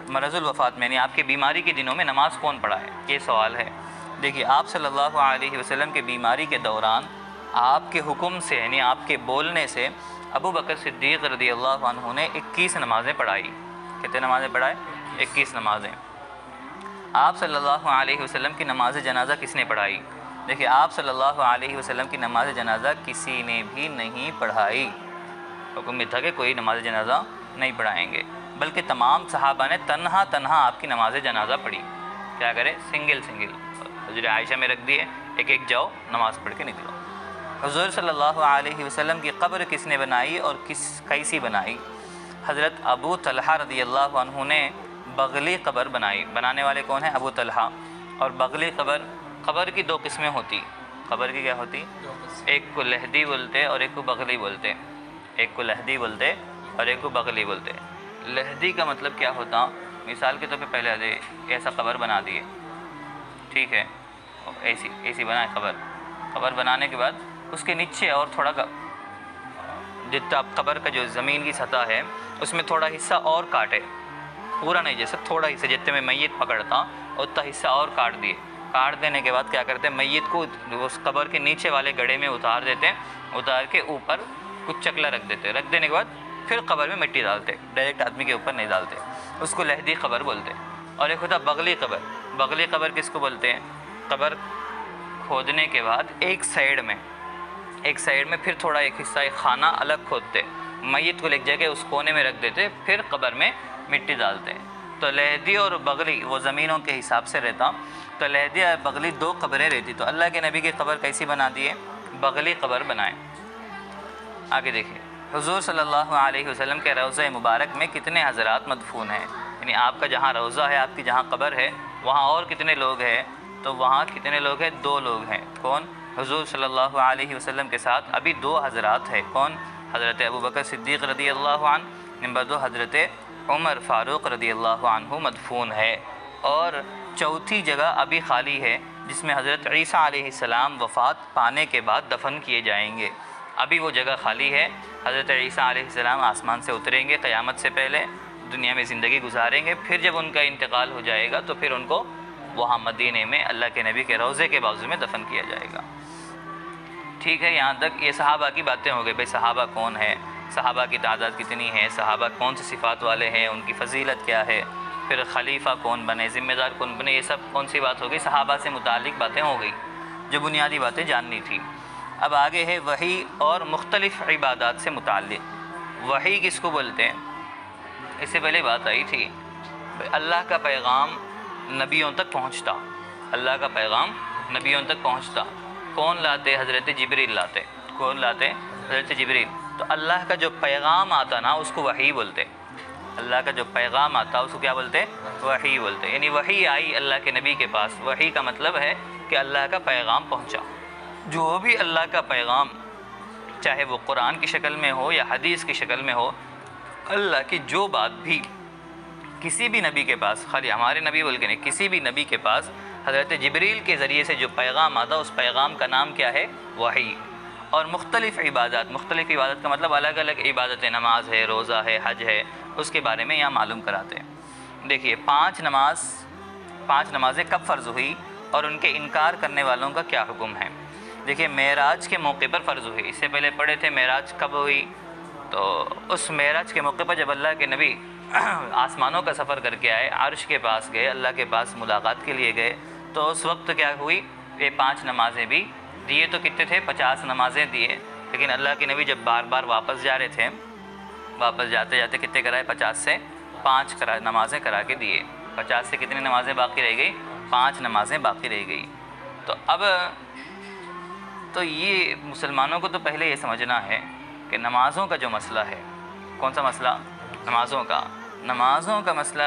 مرض الوفات میں یعنی آپ کے بیماری کے دنوں میں نماز کون پڑھا ہے؟ یہ سوال ہے۔ دیکھیے آپ صلی اللہ علیہ وسلم کے بیماری کے دوران آپ کے حکم سے، یعنی آپ کے بولنے سے، ابو بکر صدیق رضی اللہ عنہ نے 21 نمازیں پڑھائی۔ کتنے نمازیں پڑھائے؟ 21 نمازیں۔ آپ صلی اللہ علیہ وسلم کی نماز جنازہ کس نے پڑھائی؟ دیکھیے آپ صلی اللہ علیہ وسلم کی نماز جنازہ کسی نے بھی نہیں پڑھائی، حکم میں تھا کہ کوئی نماز جنازہ نہیں پڑھائیں گے، بلکہ تمام صحابہ نے تنہا آپ کی نماز جنازہ پڑھی۔ کیا کرے؟ سنگل حضرت عائشہ میں رکھ دیے، ایک جاؤ نماز پڑھ کے نکلو۔ حضور صلی اللہ علیہ وسلم کی قبر کس نے بنائی اور کیسی بنائی؟ حضرت ابو طلحہ رضی اللہ عنہ نے بغلی قبر بنائی۔ بنانے والے کون ہیں؟ ابو طلحہ۔ اور بغلی قبر کی 2 قسمیں ہوتی، قبر کی کیا ہوتی؟ ایک کو لحدی بولتے اور ایک کو بغلی بولتے، ایک کو لحدی بولتے اور ایک کو بغلی بولتے۔ لحدی کا مطلب کیا ہوتا؟ مثال کے طور پہ پہلے ایسا قبر بنا دیے، ٹھیک ہے، ایسی بنائے قبر بنانے کے بعد اس کے نیچے اور تھوڑا جتنا قبر کا جو زمین کی سطح ہے اس میں تھوڑا حصہ اور کاٹے، پورا نہیں، جیسے تھوڑا حصہ جتنے میں میت پکڑتا اتنا حصہ اور کاٹ دیے۔ کاٹ دینے کے بعد کیا کرتے ہیں؟ میت کو اس قبر کے نیچے والے گڑھے میں اتار دیتے، اتار کے اوپر کچھ چکلا رکھ دیتے، رکھ دینے کے بعد پھر قبر میں مٹی ڈالتے، ڈائریکٹ آدمی کے اوپر نہیں ڈالتے، اس کو لحدی قبر بولتے۔ اور ایک ہوتا بغلی قبر۔ بغلی قبر کس کو بولتے ہیں؟ قبر کھودنے کے بعد ایک سائیڈ میں پھر تھوڑا ایک حصہ، ایک خانہ الگ کھودتے، میت کو لے جا کے اس کونے میں رکھ دیتے، پھر قبر میں مٹی ڈالتے۔ تو لحدی اور بغلی وہ زمینوں کے حساب سے رہتا، تو لحدی اور بغلی 2 قبریں رہتی، تو اللہ کے نبی کی قبر کیسی بنا دیے؟ بغلی قبر بنائے۔ آگے دیکھیں، حضور صلی اللہ علیہ وسلم کے روضہ مبارک میں کتنے حضرات مدفون ہیں، یعنی آپ کا جہاں روضہ ہے، آپ کی جہاں قبر ہے، وہاں اور کتنے لوگ ہیں؟ تو وہاں کتنے لوگ ہیں؟ 2 لوگ ہیں۔ کون؟ حضور صلی اللہ علیہ وسلم کے ساتھ ابھی 2 حضرات ہیں۔ کون؟ حضرت ابوبکر صدیق رضی اللہ عنہ، نمبر 2 حضرت عمر فاروق رضی اللہ عنہ مدفون ہے۔ اور چوتھی جگہ ابھی خالی ہے، جس میں حضرت عیسیٰ علیہ السلام وفات پانے کے بعد دفن کیے جائیں گے۔ ابھی وہ جگہ خالی ہے۔ حضرت عیسیٰ علیہ السلام آسمان سے اتریں گے قیامت سے پہلے، دنیا میں زندگی گزاریں گے، پھر جب ان کا انتقال ہو جائے گا تو پھر ان کو وہاں مدینے میں اللہ کے نبی کے روضے کے بازو میں دفن کیا جائے گا۔ ٹھیک ہے، یہاں تک یہ صحابہ کی باتیں ہو گئی۔ بھئی صحابہ کون ہے، صحابہ کی تعداد کتنی ہے، صحابہ کون سی صفات والے ہیں، ان کی فضیلت کیا ہے، پھر خلیفہ کون بنے، ذمہ دار کون بنے، یہ سب کون سی بات ہو گئی؟ صحابہ سے متعلق باتیں ہو گئی جو بنیادی باتیں جاننی تھی۔ اب آگے ہے وحی اور مختلف عبادات سے متعلق۔ وحی کس کو بولتے ہیں؟ اس سے پہلے بات آئی تھی، اللہ کا پیغام نبیوں تک پہنچتا، اللہ کا پیغام نبیوں تک پہنچتا۔ کون لاتے؟ حضرت جبریل لاتے۔ کون لاتے؟ حضرت جبریل۔ تو اللہ کا جو پیغام آتا نا اس کو وحی بولتے۔ اللہ کا جو پیغام آتا اس کو کیا بولتے؟ وحی بولتے۔ یعنی وحی آئی اللہ کے نبی کے پاس۔ وحی کا مطلب ہے کہ اللہ کا پیغام پہنچا۔ جو بھی اللہ کا پیغام، چاہے وہ قرآن کی شکل میں ہو یا حدیث کی شکل میں ہو، اللہ کی جو بات بھی کسی بھی نبی کے پاس، خالی ہمارے نبی بول کے نہیں، کسی بھی نبی کے پاس حضرت جبریل کے ذریعے سے جو پیغام آتا اس پیغام کا نام کیا ہے؟ وحی۔ اور مختلف عبادات، مختلف عبادت کا مطلب الگ الگ عبادت، نماز ہے، روزہ ہے، حج ہے، اس کے بارے میں یہاں معلوم کراتے ہیں۔ دیکھیے 5 نمازیں کب فرض ہوئی اور ان کے انکار کرنے والوں کا کیا حکم ہے؟ دیکھیے معراج کے موقع پر فرض ہوئی۔ اس سے پہلے پڑھے تھے معراج کب ہوئی، تو اس معراج کے موقع پر جب اللہ کے نبی آسمانوں کا سفر کر کے آئے، عرش کے پاس گئے، اللہ کے پاس ملاقات کے لیے گئے، تو اس وقت کیا ہوئی؟ یہ 5 نمازیں بھی دیے تو کتنے تھے؟ 50 نمازیں دیے، لیکن اللہ کے نبی جب بار بار واپس جا رہے تھے، واپس جاتے جاتے کتنے کرائے؟ 50 سے 5 نمازیں کرا کے دیے۔ 50 سے کتنی نمازیں باقی رہ گئی؟ 5 نمازیں باقی رہ گئی۔ تو اب تو یہ مسلمانوں کو تو پہلے یہ سمجھنا ہے کہ نمازوں کا جو مسئلہ ہے، کون سا مسئلہ؟ نمازوں کا مسئلہ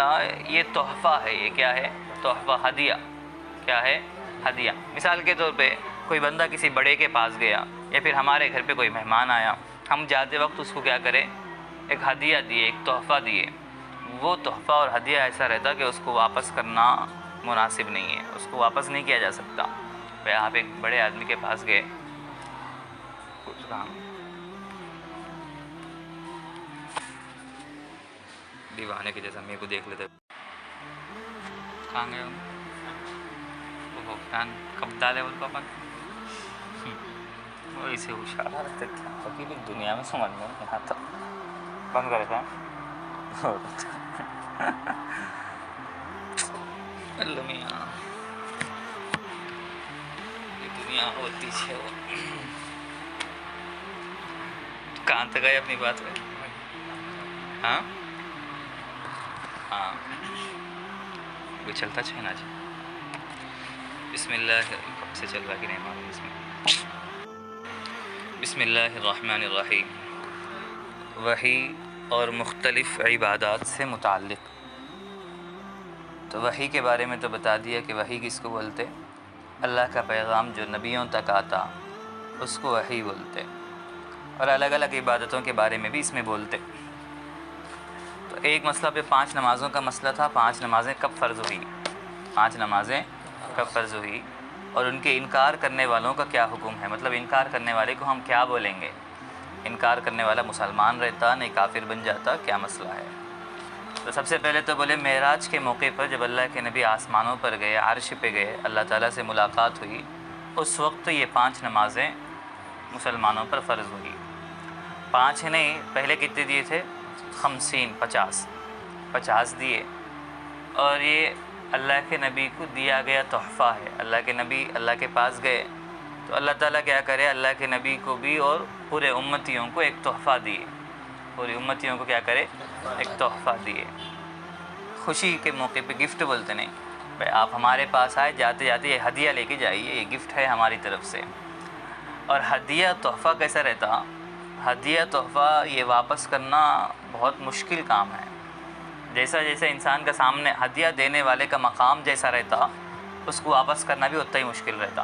یہ تحفہ ہے۔ یہ کیا ہے؟ تحفہ، ہدیہ۔ کیا ہے؟ ہدیہ۔ مثال کے طور پہ کوئی بندہ کسی بڑے کے پاس گیا یا پھر ہمارے گھر پہ کوئی مہمان آیا، ہم جاتے وقت اس کو کیا کریں؟ ایک ہدیہ دیے، ایک تحفہ دیے۔ وہ تحفہ اور ہدیہ ایسا رہتا کہ اس کو واپس کرنا مناسب نہیں ہے، اس کو واپس نہیں کیا جا سکتا۔ بھئی آپ ایک بڑے آدمی کے پاس گئے، کچھ کام دیوانے کے جیسا میرے کو دیکھ لیتے، کہاں گئے ہوں؟ وہ فین کب ڈالے ان کو اپن؟ وہ اسے ہوشیار رہتے کیا حقیقی دنیا میں سمجھ میں نہیں آتا۔ بند کرے تھا اللہ میاں، یہ دنیا ہوتی ہے۔ وہ کہاں تک گئے اپنی بات میں؟ ہاں وہ چلتا چاہنا جی۔ بسم اللہ، کب سے چل رہا کہ نہیں معلوم اس میں۔ بسم اللہ الرحمن الرحیم۔ وحی اور مختلف عبادات سے متعلق۔ تو وحی کے بارے میں تو بتا دیا کہ وحی کس کو بولتے؟ اللہ کا پیغام جو نبیوں تک آتا اس کو وحی بولتے، اور الگ الگ عبادتوں کے بارے میں بھی اس میں بولتے۔ تو ایک مسئلہ پہ 5 نمازوں کا مسئلہ تھا، 5 نمازیں کب فرض ہوئی؟ 5 نمازیں کب فرض ہوئی اور ان کے انکار کرنے والوں کا کیا حکم ہے؟ مطلب انکار کرنے والے کو ہم کیا بولیں گے؟ انکار کرنے والا مسلمان رہتا نہیں کافر بن جاتا؟ کیا مسئلہ ہے؟ تو سب سے پہلے تو بولے معراج کے موقع پر جب اللہ کے نبی آسمانوں پر گئے، عرش پہ گئے، اللہ تعالیٰ سے ملاقات ہوئی، اس وقت یہ 5 نمازیں مسلمانوں پر فرض ہوئی۔ 5 نہیں، پہلے کتنے دیے تھے؟ 50 دیے، اور یہ اللہ کے نبی کو دیا گیا تحفہ ہے۔ اللہ کے نبی اللہ کے پاس گئے تو اللہ تعالیٰ کیا کرے؟ اللہ کے نبی کو بھی اور پورے امتیوں کو ایک تحفہ دیے، پوری امتیوں کو کیا کرے؟ ایک تحفہ دیے۔ خوشی کے موقع پہ گفٹ بولتے نہیں، بھائی آپ ہمارے پاس آئے، جاتے جاتے یہ ہدیہ لے کے جائیے، یہ گفٹ ہے ہماری طرف سے۔ اور ہدیہ تحفہ کیسا رہتا؟ ہدیہ تحفہ یہ واپس کرنا بہت مشکل کام ہے. جیسا جیسے انسان کا سامنے ہدیہ دینے والے کا مقام جیسا رہتا اس کو واپس کرنا بھی اتنا ہی مشکل رہتا.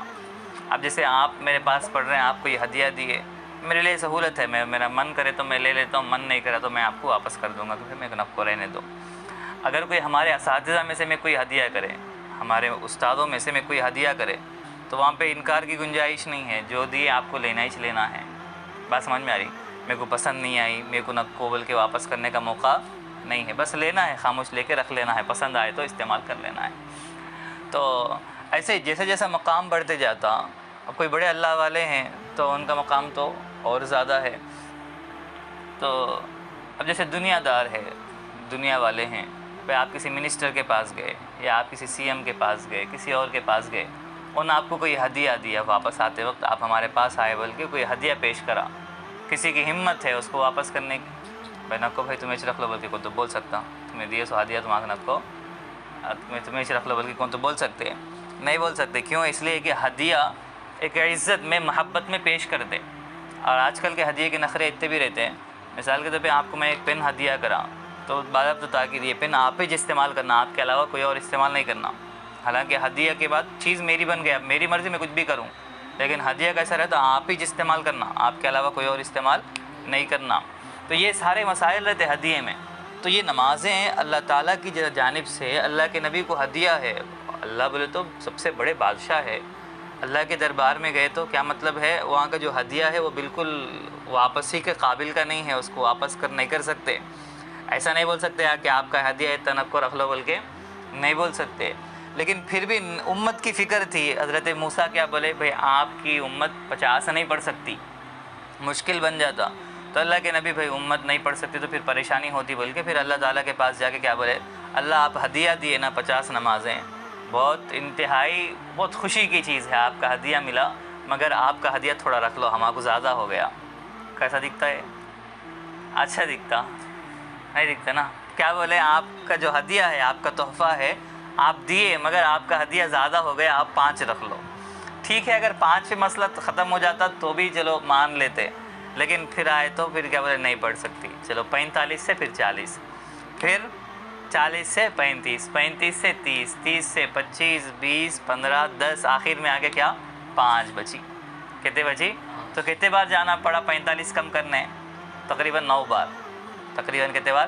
اب جیسے آپ میرے پاس پڑھ رہے ہیں, آپ کو یہ ہدیہ دیے, میرے لیے سہولت ہے, میرا من کرے تو میں لے لیتا ہوں, من نہیں کرا تو میں آپ کو واپس کر دوں گا کہ میرے نف کو رہنے دو. اگر کوئی ہمارے اساتذہ میں سے میں کوئی ہدیہ کرے, ہمارے استادوں میں سے میں کوئی ہدیہ کرے, تو وہاں پہ انکار کی گنجائش نہیں ہے. جو دیے آپ کو لینا ہی لینا ہے. بات سمجھ میں آ رہی؟ میرے کو پسند نہیں آئی, میرے کو نف کو بول کے واپس کرنے کا موقع نہیں ہے, بس لینا ہے, خاموش لے کے رکھ لینا ہے, پسند آئے تو استعمال کر لینا ہے. تو ایسے جیسے جیسا مقام بڑھتے جاتا, اب کوئی بڑے اللہ والے ہیں تو ان کا مقام تو اور زیادہ ہے. تو اب جیسے دنیا دار ہے, دنیا والے ہیں, پہ آپ کسی منسٹر کے پاس گئے یا آپ کسی سی ایم کے پاس گئے, کسی اور کے پاس گئے, انہوں نے آپ کو کوئی ہدیہ دیا, واپس آتے وقت آپ ہمارے پاس آئے بلکہ کوئی ہدیہ پیش کرا, کسی کی ہمت ہے اس کو واپس کرنے کی, بھائی نک کو بھائی تمہیں رکھ لو بلکہ کون تو بول سکتا ہوں, تمہیں دیے سو ہدیہ تمہارے نک کو, تمہیں رکھ لو بلکہ کون تو بول سکتے ہیں؟ نہیں بول سکتے. کیوں؟ اس لیے کہ ہدیہ ایک عزت میں, محبت میں پیش کر دے. اور آج کل کے ہدیے کے نخرے اتنے بھی رہتے ہیں. مثال کے طور پہ آپ کو میں ایک پین ہدیہ کرا تو بعد تو تاکید یہ پین آپ ہی استعمال کرنا, آپ کے علاوہ کوئی اور استعمال نہیں کرنا. حالانکہ ہدیہ کے بعد چیز میری بن گیا, میری مرضی میں کچھ بھی کروں, لیکن ہدیہ کیسا رہتا, آپ ہی استعمال کرنا, آپ کے علاوہ کوئی اور استعمال نہیں کرنا. تو یہ سارے مسائل رہتے ہدیے میں. تو یہ نمازیں اللہ تعالیٰ کی جانب سے اللہ کے نبی کو ہدیہ ہے. اللہ بولے تو سب سے بڑے بادشاہ ہے, اللہ کے دربار میں گئے تو کیا مطلب ہے, وہاں کا جو ہدیہ ہے وہ بالکل واپسی کے قابل کا نہیں ہے, اس کو واپس نہیں کر سکتے. ایسا نہیں بول سکتے کہ آپ کا ہدیہ ہے تنب کو رکھ لو بول کے, نہیں بول سکتے. لیکن پھر بھی امت کی فکر تھی. حضرت موسیٰ کیا بولے, بھئی آپ کی امت 50 نہیں پڑھ سکتی, مشکل بن جاتا. تو اللہ کے نبی بھائی امت نہیں پڑھ سکتی تو پھر پریشانی ہوتی, بول کے پھر اللہ تعالیٰ کے پاس جا کے کیا بولے, اللہ آپ ہدیہ دیے نا 50 نمازیں, بہت انتہائی بہت خوشی کی چیز ہے, آپ کا ہدیہ ملا, مگر آپ کا ہدیہ تھوڑا رکھ لو, ہمارے کو زیادہ ہو گیا. کیسا دکھتا ہے؟ اچھا دکھتا نہیں دکھتا نا. کیا بولے, آپ کا جو ہدیہ ہے, آپ کا تحفہ ہے, آپ دیے مگر آپ کا ہدیہ زیادہ ہو گیا, آپ 5 رکھ لو. ٹھیک ہے, اگر 5 پہ مسئلہ ختم ہو جاتا تو بھی چلو مان لیتے, لیکن پھر آئے تو پھر کیا بولے نہیں پڑھ سکتی. چلو 45 سے پھر 40, پھر 40 سے 35, 35 سے 30, 30 سے 25, 20, 15, 10, آخر میں آگے کیا 5 بچی. کتنے بچی؟ تو کتنے بار جانا پڑا 45 کم کرنے؟ تقریباً 9 بار. تقریباً کتنے بار؟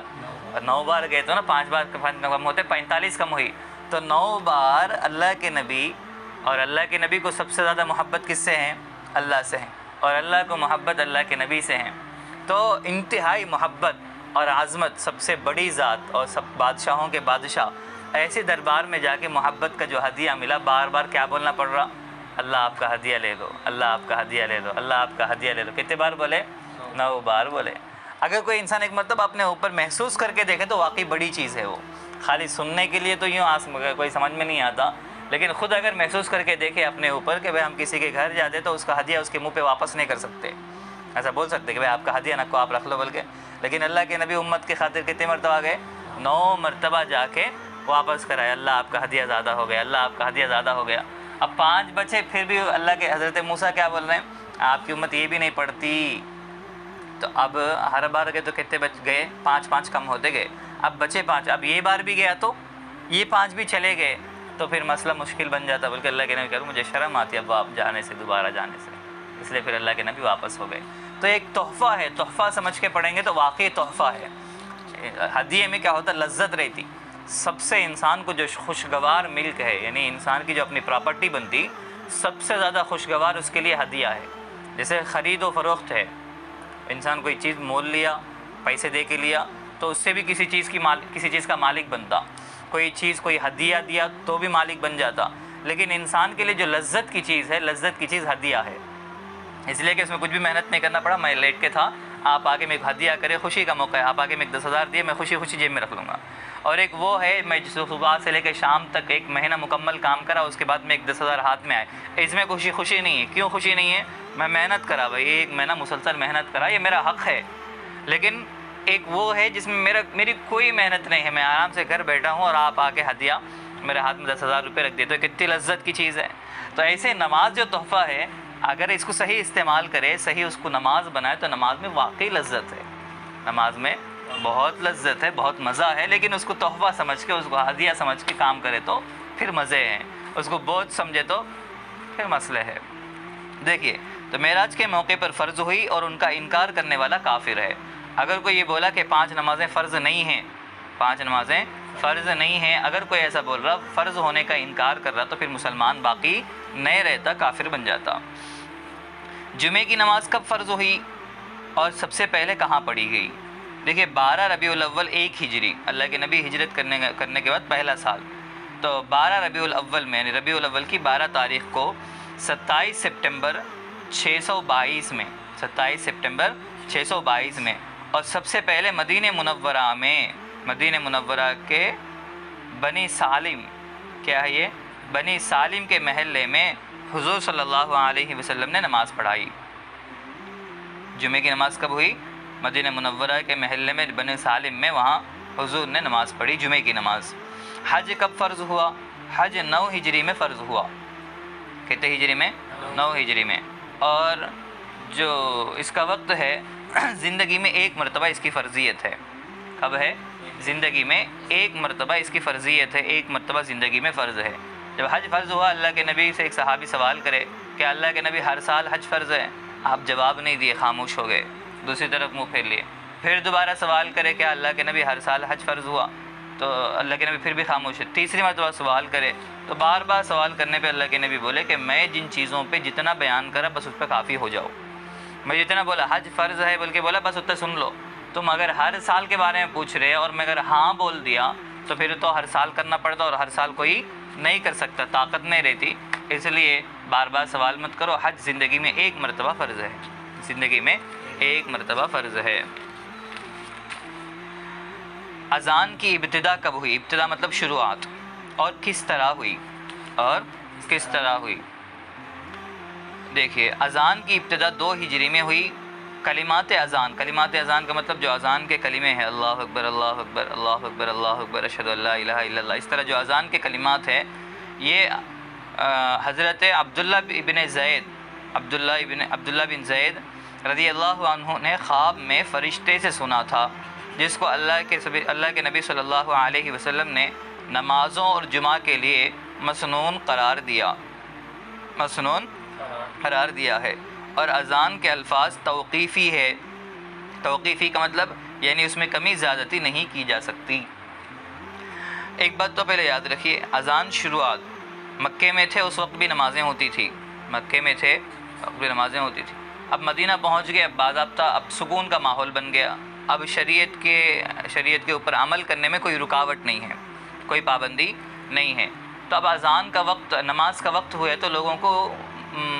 9 بار گئے تو نا, 5 بار کم ہوتے, 45 کم ہوئی. تو 9 بار اللہ کے نبی, اور اللہ کے نبی کو سب سے زیادہ محبت کس سے ہیں؟ اللہ سے ہیں, اور اللہ کو محبت اللہ کے نبی سے ہیں. تو انتہائی محبت اور عظمت, سب سے بڑی ذات اور سب بادشاہوں کے بادشاہ, ایسے دربار میں جا کے محبت کا جو ہدیہ ملا, بار بار کیا بولنا پڑ رہا, اللہ آپ کا ہدیہ لے لو, اللہ آپ کا ہدیہ لے لو, اللہ آپ کا ہدیہ لے لو. کتنے بار بولے؟ 9 بار بولے. اگر کوئی انسان ایک مرتبہ اپنے اوپر محسوس کر کے دیکھے تو واقعی بڑی چیز ہے وہ. خالی سننے کے لیے تو یوں کوئی سمجھ میں نہیں آتا, لیکن خود اگر محسوس کر کے دیکھے اپنے اوپر کہ بھائی ہم کسی کے گھر جاتے تو اس کا ہدیہ اس کے منہ پہ واپس نہیں کر سکتے, ایسا بول سکتے کہ بھائی آپ کا ہدیہ نہ کو آپ رکھ لو بول کے. لیکن اللہ کے نبی امت کے خاطر کتنے مرتبہ گئے؟ 9 مرتبہ جا کے واپس کرائے, اللہ آپ کا ہدیہ زیادہ ہو گیا, اللہ آپ کا ہدیہ زیادہ ہو گیا. اب 5 بچے, پھر بھی اللہ کے حضرت موسیٰ کیا بول رہے ہیں, آپ کی امت یہ بھی نہیں پڑھتی. تو اب ہر بار گئے تو کتنے بچ گئے؟ 5 کم ہوتے گئے, اب بچے 5. اب یہ بار بھی گیا تو یہ 5 بھی چلے گئے, تو پھر مسئلہ مشکل بن جاتا. بلکہ اللہ کے نبی کروں مجھے شرم آتی ہے اب آپ جانے سے, دوبارہ جانے سے, اس لیے پھر اللہ کے نبی واپس ہو گئے. تو ایک تحفہ ہے, تحفہ سمجھ کے پڑھیں گے تو واقعی تحفہ ہے. ہدیے میں کیا ہوتا, لذت رہتی. سب سے انسان کو جو خوشگوار ملک ہے, یعنی انسان کی جو اپنی پراپرٹی بنتی, سب سے زیادہ خوشگوار اس کے لیے ہدیہ ہے. جیسے خرید و فروخت ہے, انسان کوئی چیز مول لیا, پیسے دے کے لیا, تو اس سے بھی کسی چیز کا مالک بنتا. کوئی چیز کوئی ہدیہ دیا تو بھی مالک بن جاتا. لیکن انسان کے لیے جو لذت کی چیز ہے, لذت کی چیز ہدیہ ہے. اس لیے کہ اس میں کچھ بھی محنت نہیں کرنا پڑا, میں لیٹ کے تھا, آپ آگے میں ایک ہدیہ کرے, خوشی کا موقع ہے, آپ آگے میں 10,000 دیے, میں خوشی خوشی جیب میں رکھ لوں گا. اور ایک وہ ہے, میں صبح سے لے کے شام تک 1 مہینہ مکمل کام کرا, اس کے بعد میں ایک 10,000 ہاتھ میں آئے, اس میں خوشی نہیں ہے. کیوں خوشی نہیں ہے؟ میں محنت کرا بھائی, 1 مہینہ مسلسل محنت کرا, یہ میرا حق ہے. لیکن ایک وہ ہے جس میں میری کوئی محنت نہیں ہے, میں آرام سے گھر بیٹھا ہوں اور آپ آ کے ہدیہ میرے ہاتھ میں 10,000 روپے رکھ دیتے, تو کتنی لذت کی چیز ہے. تو ایسے نماز جو تحفہ ہے اگر اس کو صحیح استعمال کرے، صحیح اس کو نماز بنائے، تو نماز میں واقعی لذت ہے، نماز میں بہت لذت ہے، بہت مزہ ہے، لیکن اس کو تحفہ سمجھ کے، اس کو ہدیہ سمجھ کے کام کرے تو پھر مزے ہیں، اس کو بوجھ سمجھے تو پھر مسئلے ہے۔ دیکھیے، تو معراج کے موقع پر فرض ہوئی اور ان کا انکار کرنے والا کافر ہے۔ اگر کوئی یہ بولا کہ 5 نمازیں فرض نہیں ہیں، 5 نمازیں فرض نہیں ہیں، اگر کوئی ایسا بول رہا، فرض ہونے کا انکار کر رہا، تو پھر مسلمان باقی نہیں رہتا، کافر بن جاتا۔ جمعے کی نماز کب فرض ہوئی اور سب سے پہلے کہاں پڑھی گئی؟ دیکھیے 12 ربیع الاول 1 ہجری، اللہ کے نبی ہجرت کرنے کے بعد پہلا سال، تو 12 ربیع الاول میں، یعنی ربیع الاول کی 12 تاریخ کو 27 سپٹمبر 622 میں، 27 سپٹمبر 622 میں، اور سب سے پہلے مدینہ منورہ میں، مدینہ منورہ کے بنی سالم، کیا ہے یہ؟ بنی سالم کے محلے میں حضور صلی اللہ علیہ وسلم نے نماز پڑھائی۔ جمعے کی نماز کب ہوئی؟ مدینہ منورہ کے محلے میں بنی سالم میں، وہاں حضور نے نماز پڑھی جمعے کی نماز۔ حج کب فرض ہوا؟ حج 9 ہجری میں فرض ہوا۔ کتنے ہجری میں؟ 9 ہجری میں۔ اور جو اس کا وقت ہے، زندگی میں 1 مرتبہ اس کی فرضیت ہے۔ کب ہے؟ زندگی میں 1 مرتبہ اس کی فرضیت ہے، 1 مرتبہ زندگی میں فرض ہے۔ جب حج فرض ہوا، اللہ کے نبی سے ایک صحابی سوال کرے کہ اللہ کے نبی ہر سال حج فرض ہے؟ آپ جواب نہیں دیے، خاموش ہو گئے، دوسری طرف منہ پھیر لیے۔ پھر دوبارہ سوال کرے کہ اللہ کے نبی ہر سال حج فرض ہوا؟ تو اللہ کے نبی پھر بھی خاموش ہے۔ تیسری مرتبہ سوال کرے تو بار بار سوال کرنے پہ اللہ کے نبی بولے کہ میں جن چیزوں پہ جتنا بیان کرا بس اس پہ کافی ہو جاؤ، میں جتنا بولا حج فرض ہے بول کے بولا بس اتنا سن لو، تم اگر ہر سال کے بارے میں پوچھ رہے اور میں اگر ہاں بول دیا تو پھر تو ہر سال کرنا پڑتا، اور ہر سال کوئی نہیں کر سکتا، طاقت نہیں رہتی، اس لیے بار بار سوال مت کرو۔ حج زندگی میں 1 مرتبہ فرض ہے، زندگی میں 1 مرتبہ فرض ہے۔ اذان کی ابتدا کب ہوئی؟ ابتدا مطلب شروعات، اور کس طرح ہوئی؟ اور کس طرح ہوئی؟ دیکھیے اذان کی ابتدا 2 ہجری میں ہوئی۔ کلمات اذان، کلمات اذان کا مطلب جو اذان کے کلمے ہیں، اللہ اکبر اللہ اکبر اللہ اکبر اللہ اکبر اشہد ان لا الہ الا اللہ، اس طرح جو اذان کے کلمات ہیں، یہ حضرت عبداللہ بن زید رضی اللہ عنہ نے خواب میں فرشتے سے سنا تھا، جس کو اللہ کے نبی صلی اللہ علیہ وسلم نے نمازوں اور جمعہ کے لیے مسنون قرار دیا ہے۔ اور اذان کے الفاظ توقیفی ہے، توقیفی کا مطلب یعنی اس میں کمی زیادتی نہیں کی جا سکتی۔ ایک بات تو پہلے یاد رکھیے، اذان شروعات مکے میں تھے، اس وقت بھی نمازیں ہوتی تھی، مکے میں تھے بھی نمازیں ہوتی تھی۔ اب مدینہ پہنچ گئے، باضابطہ اب سکون کا ماحول بن گیا، اب شریعت کے اوپر عمل کرنے میں کوئی رکاوٹ نہیں ہے، کوئی پابندی نہیں ہے۔ تو اب اذان کا وقت، نماز کا وقت ہوئے تو لوگوں کو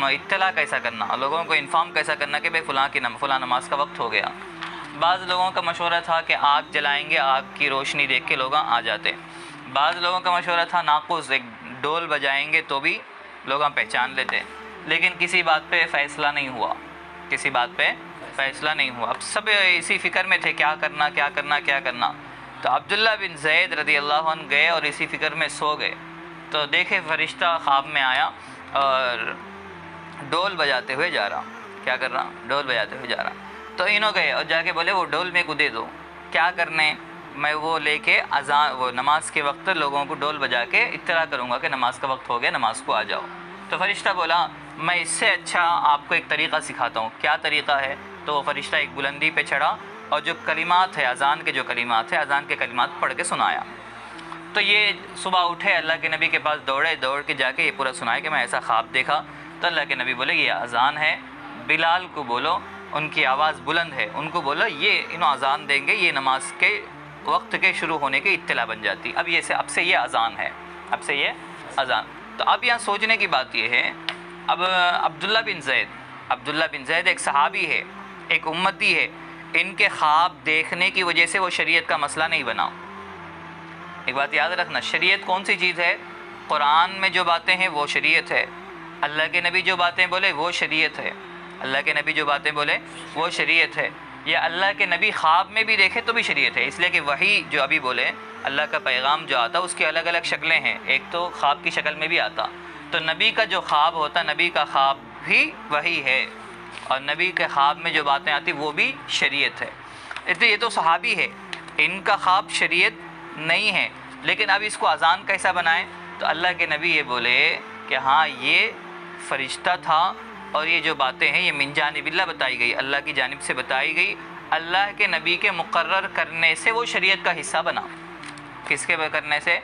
اطلاع کیسا کرنا، لوگوں کو انفارم کیسا کرنا کہ بھئی فلاں نماز کا وقت ہو گیا۔ بعض لوگوں کا مشورہ تھا کہ آگ جلائیں گے، آگ کی روشنی دیکھ کے لوگ آ جاتے۔ بعض لوگوں کا مشورہ تھا ناقوس، ایک ڈول بجائیں گے تو بھی لوگ پہچان لیتے، لیکن کسی بات پہ فیصلہ نہیں ہوا، کسی بات پہ فیصلہ نہیں ہوا۔ اب سب اسی فکر میں تھے کیا کرنا۔ تو عبداللہ بن زید رضی اللہ عنہ گئے اور اسی فکر میں سو گئے، تو دیکھے فرشتہ خواب میں آیا اور ڈول بجاتے ہوئے جا رہا، کیا کر رہا؟ ڈول بجاتے ہوئے جا رہا۔ تو انہوں گئے اور جا کے بولے وہ ڈول میرے کو دے دو، کیا کرنے؟ میں وہ لے کے وہ نماز کے وقت لوگوں کو ڈول بجا کے اطلاع کروں گا کہ نماز کا وقت ہو گیا، نماز کو آ جاؤ۔ تو فرشتہ بولا میں اس سے اچھا آپ کو ایک طریقہ سکھاتا ہوں۔ کیا طریقہ ہے؟ تو وہ فرشتہ ایک بلندی پہ چڑھا اور جو کلمات ہے اذان کے، جو کلمات ہے اذان کے کلمات پڑھ کے سنایا۔ تو یہ صبح اٹھے، اللہ کے نبی کے پاس دوڑ کے جا کے یہ پورا سنایا کہ میں ایسا خواب دیکھا۔ تو اللہ کے نبی بولے یہ اذان ہے، بلال کو بولو، ان کی آواز بلند ہے، ان کو بولو یہ انہوں اذان دیں گے، یہ نماز کے وقت کے شروع ہونے کی اطلاع بن جاتی۔ اب سے یہ اذان ہے، اب سے یہ اذان۔ تو اب یہاں سوچنے کی بات یہ ہے، اب عبداللہ بن زید ایک صحابی ہے، ایک امتی ہے، ان کے خواب دیکھنے کی وجہ سے وہ شریعت کا مسئلہ نہیں بنا۔ ایک بات یاد رکھنا، شریعت کون سی چیز ہے؟ قرآن میں جو باتیں ہیں وہ شریعت ہے، اللہ کے نبی جو باتیں بولے وہ شریعت ہے، اللہ کے نبی جو باتیں بولے وہ شریعت ہے، یا اللہ کے نبی خواب میں بھی دیکھے تو بھی شریعت ہے۔ اس لیے کہ وحی جو ابھی بولے، اللہ کا پیغام جو آتا اس کی الگ الگ شکلیں ہیں، ایک تو خواب کی شکل میں بھی آتا، تو نبی کا جو خواب ہوتا، نبی کا خواب بھی وحی ہے، اور نبی کے خواب میں جو باتیں آتی وہ بھی شریعت ہے۔ اس لیے یہ تو صحابی ہے، ان کا خواب شریعت نہیں ہے، لیکن اب اس کو اذان کیسا بنائیں؟ تو اللہ کے نبی یہ بولے کہ ہاں یہ فرشتہ تھا، اور یہ جو باتیں ہیں یہ من جانب اللہ بتائی گئی، اللہ کی جانب سے بتائی گئی، اللہ کے نبی کے مقرر کرنے سے وہ شریعت کا حصہ بنا۔ کس کے کرنے سے؟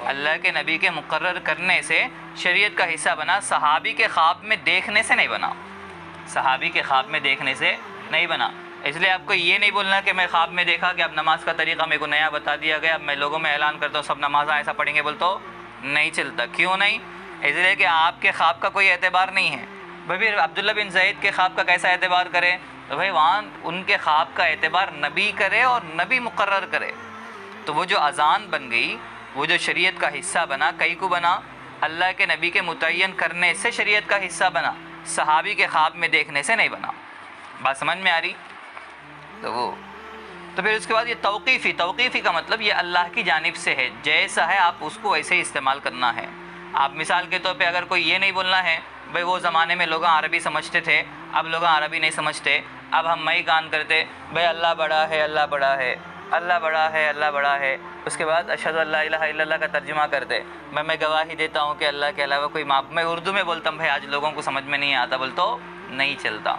اللہ کے نبی کے مقرر کرنے سے شریعت کا حصہ بنا، صحابی کے خواب میں دیکھنے سے نہیں بنا، صحابی کے خواب میں دیکھنے سے نہیں بنا۔ اس لیے آپ کو یہ نہیں بولنا کہ میں خواب میں دیکھا کہ اب نماز کا طریقہ میرے کو نیا بتا دیا گیا، اب میں لوگوں میں اعلان کرتا ہوں سب نمازیں ایسا پڑھیں گے، بول تو نہیں چلتا۔ کیوں نہیں؟ اس لیے کہ آپ کے خواب کا کوئی اعتبار نہیں ہے۔ بھائی عبداللہ بن زید کے خواب کا کیسا اعتبار کرے؟ تو بھائی وہاں ان کے خواب کا اعتبار نبی کرے اور نبی مقرر کرے۔ تو وہ جو اذان بن گئی، وہ جو شریعت کا حصہ بنا، کئی کو بنا؟ اللہ کے نبی کے متعین کرنے سے شریعت کا حصہ بنا، صحابی کے خواب میں دیکھنے سے نہیں بنا۔ بات سمجھ میں آ رہی؟ تو پھر اس کے بعد یہ توقیفی کا مطلب یہ اللہ کی جانب سے ہے، جیسا ہے آپ اس کو ویسے ہی استعمال کرنا ہے۔ آپ مثال کے طور پہ اگر کوئی یہ نہیں بولنا ہے بھئی وہ زمانے میں لوگ عربی سمجھتے تھے، اب لوگ عربی نہیں سمجھتے، اب ہم مئی گان کرتے بھئی اللہ بڑا ہے، اللہ بڑا ہے، اللہ بڑا ہے، اللہ بڑا ہے، اس کے بعد اشہد ان لا الہ الا اللہ کا ترجمہ کرتے، میں گواہی دیتا ہوں کہ اللہ کے علاوہ کوئی معبود، میں اردو میں بولتا ہوں بھائی آج لوگوں کو سمجھ میں نہیں آتا، بولتا نہیں چلتا،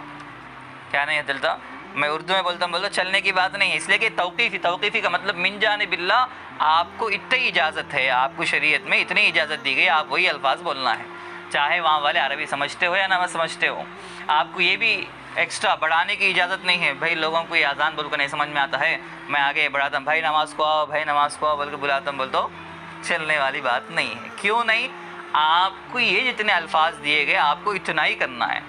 کیا نہیں چلتا؟ میں اردو میں بولتا ہوں، بولتا چلنے کی بات نہیں ہے، اس لیے کہ توقیفی کا مطلب من جانب اللہ، آپ کو اتنی اجازت ہے، آپ کو شریعت میں اتنی اجازت دی گئی، آپ وہی الفاظ بولنا ہے، چاہے وہاں والے عربی سمجھتے ہو یا نہ سمجھتے ہو۔ آپ کو یہ بھی ایکسٹرا بڑھانے کی اجازت نہیں ہے، بھائی لوگوں کو یہ اذان بول کر نہیں سمجھ میں آتا ہے، میں آگے بڑھاتا ہوں، بھائی نماز کو آؤ، بھائی نماز کو آؤ بول کے بلاتا ہوں، بولتا چلنے والی بات نہیں ہے۔ کیوں نہیں؟ آپ کو یہ جتنے الفاظ دیے گئے آپ کو اتنا ہی کرنا ہے،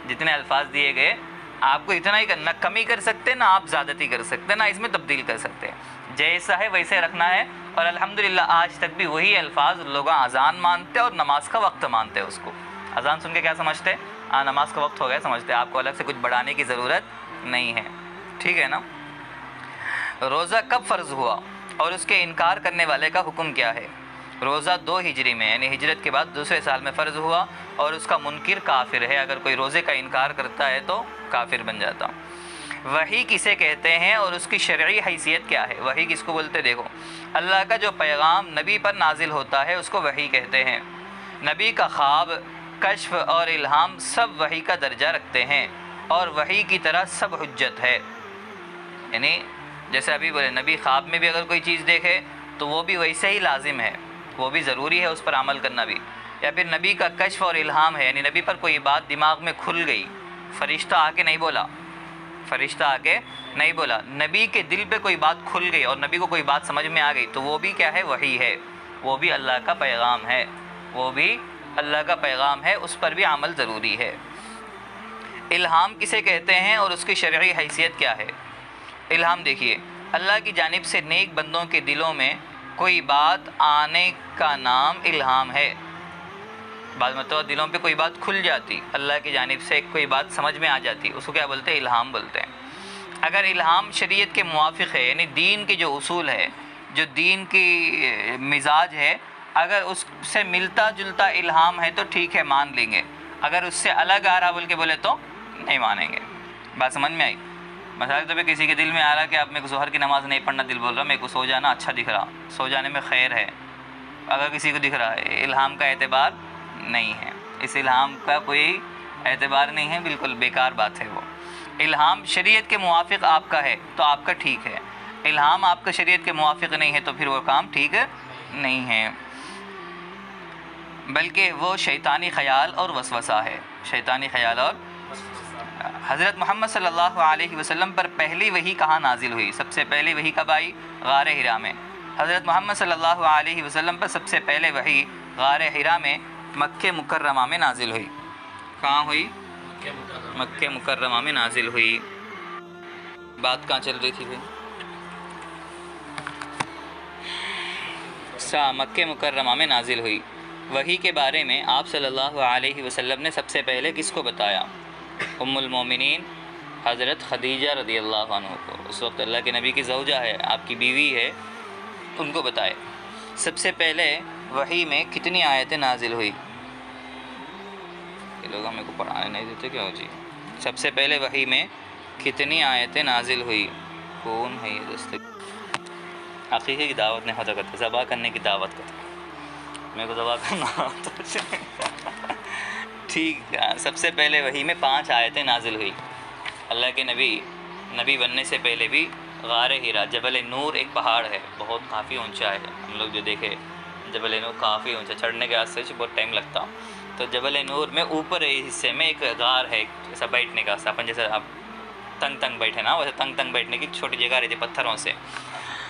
جتنے الفاظ دیے گئے آپ کو اتنا ہی کرنا، کمی کر سکتے نہ آپ زیادتی کر سکتے، نہ اس میں تبدیل کر سکتے، جیسا ہے ویسے رکھنا ہے۔ اور الحمدللہ آج تک بھی وہی الفاظ لوگ اذان مانتے اور نماز کا وقت مانتے، اس کو اذان سن کے کیا سمجھتے؟ نماز کا وقت ہو گیا سمجھتے، آپ کو الگ سے کچھ بڑھانے کی ضرورت نہیں ہے، ٹھیک ہے نا؟ روزہ کب فرض ہوا اور اس کے انکار کرنے والے کا حکم کیا ہے؟ روزہ 2 ہجری میں یعنی ہجرت کے بعد دوسرے سال میں فرض ہوا، اور اس کا منکر کافر ہے، اگر کوئی روزے کا انکار کرتا ہے تو کافر بن جاتا۔ وحی کسے کہتے ہیں اور اس کی شرعی حیثیت کیا ہے؟ وحی کس کو بولتے؟ دیکھو، اللہ کا جو پیغام نبی پر نازل ہوتا ہے اس کو وحی کہتے ہیں۔ نبی کا خواب، کشف اور الہام سب وحی کا درجہ رکھتے ہیں، اور وحی کی طرح سب حجت ہے۔ یعنی جیسے ابھی بولے نبی خواب میں بھی اگر کوئی چیز دیکھے تو وہ بھی ویسے ہی لازم ہے، وہ بھی ضروری ہے اس پر عمل کرنا بھی۔ یا پھر نبی کا کشف اور الہام ہے، یعنی نبی پر کوئی بات دماغ میں کھل گئی، فرشتہ آ کے نہیں بولا، فرشتہ آ کے نہیں بولا، نبی کے دل پہ کوئی بات کھل گئی اور نبی کو کوئی بات سمجھ میں آ گئی، تو وہ بھی کیا ہے؟ وحی ہے، وہ بھی اللہ کا پیغام ہے، وہ بھی اللہ کا پیغام ہے، اس پر بھی عمل ضروری ہے۔ الہام کسے کہتے ہیں اور اس کی شرعی حیثیت کیا ہے؟ الہام دیکھیے، اللہ کی جانب سے نیک بندوں کے دلوں میں کوئی بات آنے کا نام الہام ہے۔ بعض مرتبہ دلوں پہ کوئی بات کھل جاتی، اللہ کی جانب سے کوئی بات سمجھ میں آ جاتی، اس کو کیا بولتے ہیں؟ الہام بولتے ہیں۔ اگر الہام شریعت کے موافق ہے، یعنی دین کے جو اصول ہے، جو دین کی مزاج ہے، اگر اس سے ملتا جلتا الہام ہے تو ٹھیک ہے، مان لیں گے، اگر اس سے الگ آ رہا بول کے بولے تو نہیں مانیں گے۔ بات سمجھ میں آئی؟ مثال طور پہ کسی کے دل میں آ رہا کہ اب میرے کو ظہر کی نماز نہیں پڑھنا، دل بول رہا میرے کو سو جانا اچھا دکھ رہا، سو جانے میں خیر ہے، اگر کسی کو دکھ رہا ہے، الہام کا اعتبار نہیں ہے، اس الہام کا کوئی اعتبار نہیں ہے، بالکل بیکار بات ہے وہ۔ الہام شریعت کے موافق آپ کا ہے تو آپ کا ٹھیک ہے، الہام آپ کا شریعت کے موافق نہیں ہے تو پھر وہ کام ٹھیک نہیں ہے، بلکہ وہ شیطانی خیال اور وسوسہ ہے، شیطانی خیال اور حضرت محمد صلی اللہ علیہ وسلم پر پہلی وحی کہاں نازل ہوئی؟ سب سے پہلی وحی کب آئی؟ غار حرا میں۔ حضرت محمد صلی اللہ علیہ وسلم پر سب سے پہلے وحی غار حرا میں مکہ مکرمہ میں نازل ہوئی۔ کہاں ہوئی؟ مکہ مکرمہ میں نازل ہوئی۔ بات کہاں چل رہی تھی پھر؟ مکہ مکرمہ میں نازل ہوئی۔ وحی کے بارے میں آپ صلی اللہ علیہ وسلم نے سب سے پہلے کس کو بتایا؟ ام المومنین حضرت خدیجہ رضی اللہ عنہ کو، اس وقت اللہ کے نبی کی زوجہ ہے، آپ کی بیوی ہے، ان کو بتائے۔ سب سے پہلے وحی میں کتنی آیتیں نازل ہوئی؟ یہ لوگ ہمیں کو پڑھانے نہیں دیتے کیوں جی؟ سب سے پہلے وحی میں کتنی آیتیں نازل ہوئی؟ کون ہے یہ دستگیر؟ عقیقے کی دعوت نہیں ہوتا کرتا، ذبح کرنے کی دعوت کرتا، میرے کو ذبح کرنا ہوتا ٹھیک ہے۔ سب سے پہلے وحی میں 5 آیتیں نازل ہوئی۔ اللہ کے نبی بننے سے پہلے بھی غار ہیرا، جبل نور ایک پہاڑ ہے، بہت کافی اونچا ہے، ہم لوگ جو دیکھے جبل نور کافی اونچا، چڑھنے کے واسطے بہت ٹائم لگتا، تو جبل نور میں اوپر حصے میں ایک غار ہے، ایسا بیٹھنے کا، اپن جیسے آپ تنگ بیٹھے نا، ویسے تنگ بیٹھنے کی چھوٹی جگہ رہتی پتھروں سے،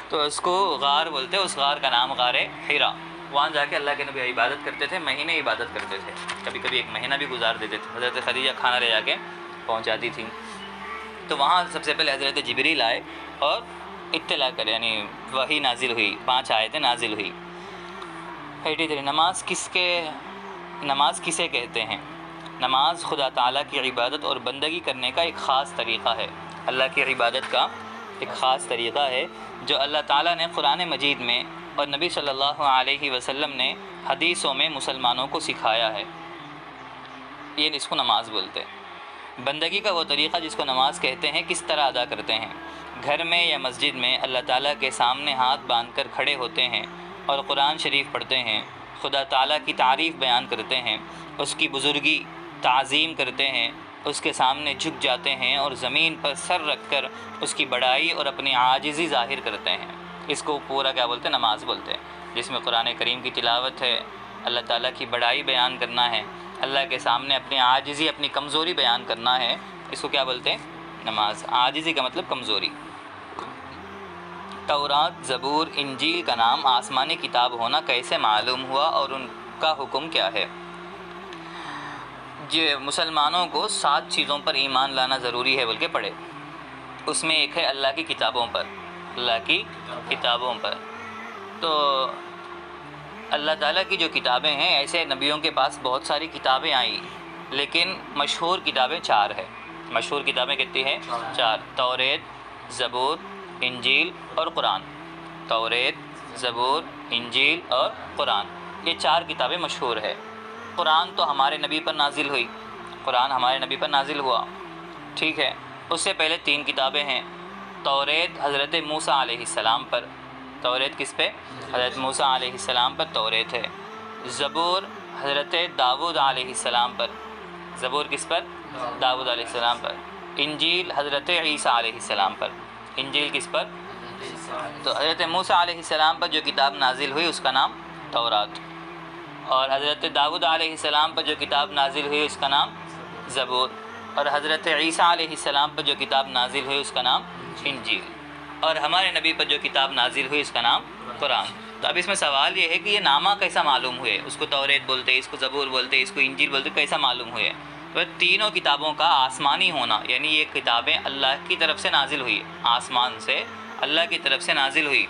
تو اس کو غار بولتے ہیں۔ اس غار کا نام غار ہیرا۔ وہاں جا کے اللہ کے نبی عبادت کرتے تھے، مہینے عبادت کرتے تھے، کبھی کبھی 1 مہینہ بھی گزار دیتے تھے۔ حضرت خدیجہ کھانا لے جا کے پہنچاتی تھیں، تو وہاں سب سے پہلے حضرت جبریل آئے اور اطلاع کرے، یعنی وحی نازل ہوئی، 5 آیتیں نازل ہوئی۔ 83 نماز کسے کہتے ہیں؟ نماز خدا تعالیٰ کی عبادت اور بندگی کرنے کا ایک خاص طریقہ ہے۔ اللہ کی عبادت کا ایک خاص طریقہ ہے جو اللہ تعالیٰ نے قرآن مجید میں اور نبی صلی اللہ علیہ وسلم نے حدیثوں میں مسلمانوں کو سکھایا ہے، یہ اس کو نماز بولتے ہیں۔ بندگی کا وہ طریقہ جس کو نماز کہتے ہیں کس طرح ادا کرتے ہیں؟ گھر میں یا مسجد میں اللہ تعالیٰ کے سامنے ہاتھ باندھ کر کھڑے ہوتے ہیں اور قرآن شریف پڑھتے ہیں، خدا تعالیٰ کی تعریف بیان کرتے ہیں، اس کی بزرگی تعظیم کرتے ہیں، اس کے سامنے جھک جاتے ہیں اور زمین پر سر رکھ کر اس کی بڑائی اور اپنی عاجزی ظاہر کرتے ہیں۔ اس کو پورا کیا بولتے ہیں؟ نماز بولتے ہیں، جس میں قرآن کریم کی تلاوت ہے، اللہ تعالیٰ کی بڑائی بیان کرنا ہے، اللہ کے سامنے اپنی عاجزی اپنی کمزوری بیان کرنا ہے، اس کو کیا بولتے ہیں؟ نماز۔ عاجزی کا مطلب کمزوری۔ تورات، زبور، انجیل کا نام آسمانی کتاب ہونا کیسے معلوم ہوا اور ان کا حکم کیا ہے؟ مسلمانوں کو 7 چیزوں پر ایمان لانا ضروری ہے بلکہ پڑھے، اس میں ایک ہے اللہ کی کتابوں پر، اللہ کی کتابوں پر۔ تو اللہ تعالیٰ کی جو کتابیں ہیں، ایسے نبیوں کے پاس بہت ساری کتابیں آئیں، لیکن مشہور کتابیں 4 ہیں۔ مشہور کتابیں کتنی ہیں؟ 4۔ توریت، زبور، انجیل اور قرآن۔ توریت، زبور، انجیل اور قرآن، یہ 4 کتابیں مشہور ہے۔ قرآن تو ہمارے نبی پر نازل ہوئی، قرآن ہمارے نبی پر نازل ہوا، ٹھیک ہے۔ اس سے پہلے 3 کتابیں ہیں۔ توریت حضرت موسیٰ علیہ السلام پر، توریت کس پہ؟ حضرت موسیٰ علیہ السلام پر توریت ہے۔ زبور حضرت داؤد علیہ السلام پر، زبور کس پر؟ داؤد علیہ السلام پر۔ انجیل حضرت عیسیٰ علیہ السلام پر، انجیل کس پر؟ تو حضرت موسیٰ علیہ السلام پر جو کتاب نازل ہوئی اس کا نام تورات، اور حضرت داؤد علیہ السلام پر جو کتاب نازل ہوئی اس کا نام زبور، اور حضرت عیسیٰ علیہ السلام پر جو کتاب نازل ہوئی اس کا نام انجیل، اور ہمارے نبی پر جو کتاب نازل ہوئی اس کا نام قرآن۔ تو اب اس میں سوال یہ ہے کہ یہ نامہ کیسا معلوم ہوئے؟ اس کو توریت بولتے، اس کو زبور بولتے، اس کو انجیل بولتے، کیسا معلوم ہوئے؟ تو تینوں کتابوں کا آسمانی ہونا، یعنی یہ کتابیں اللہ کی طرف سے نازل ہوئی، آسمان سے اللہ کی طرف سے نازل ہوئی،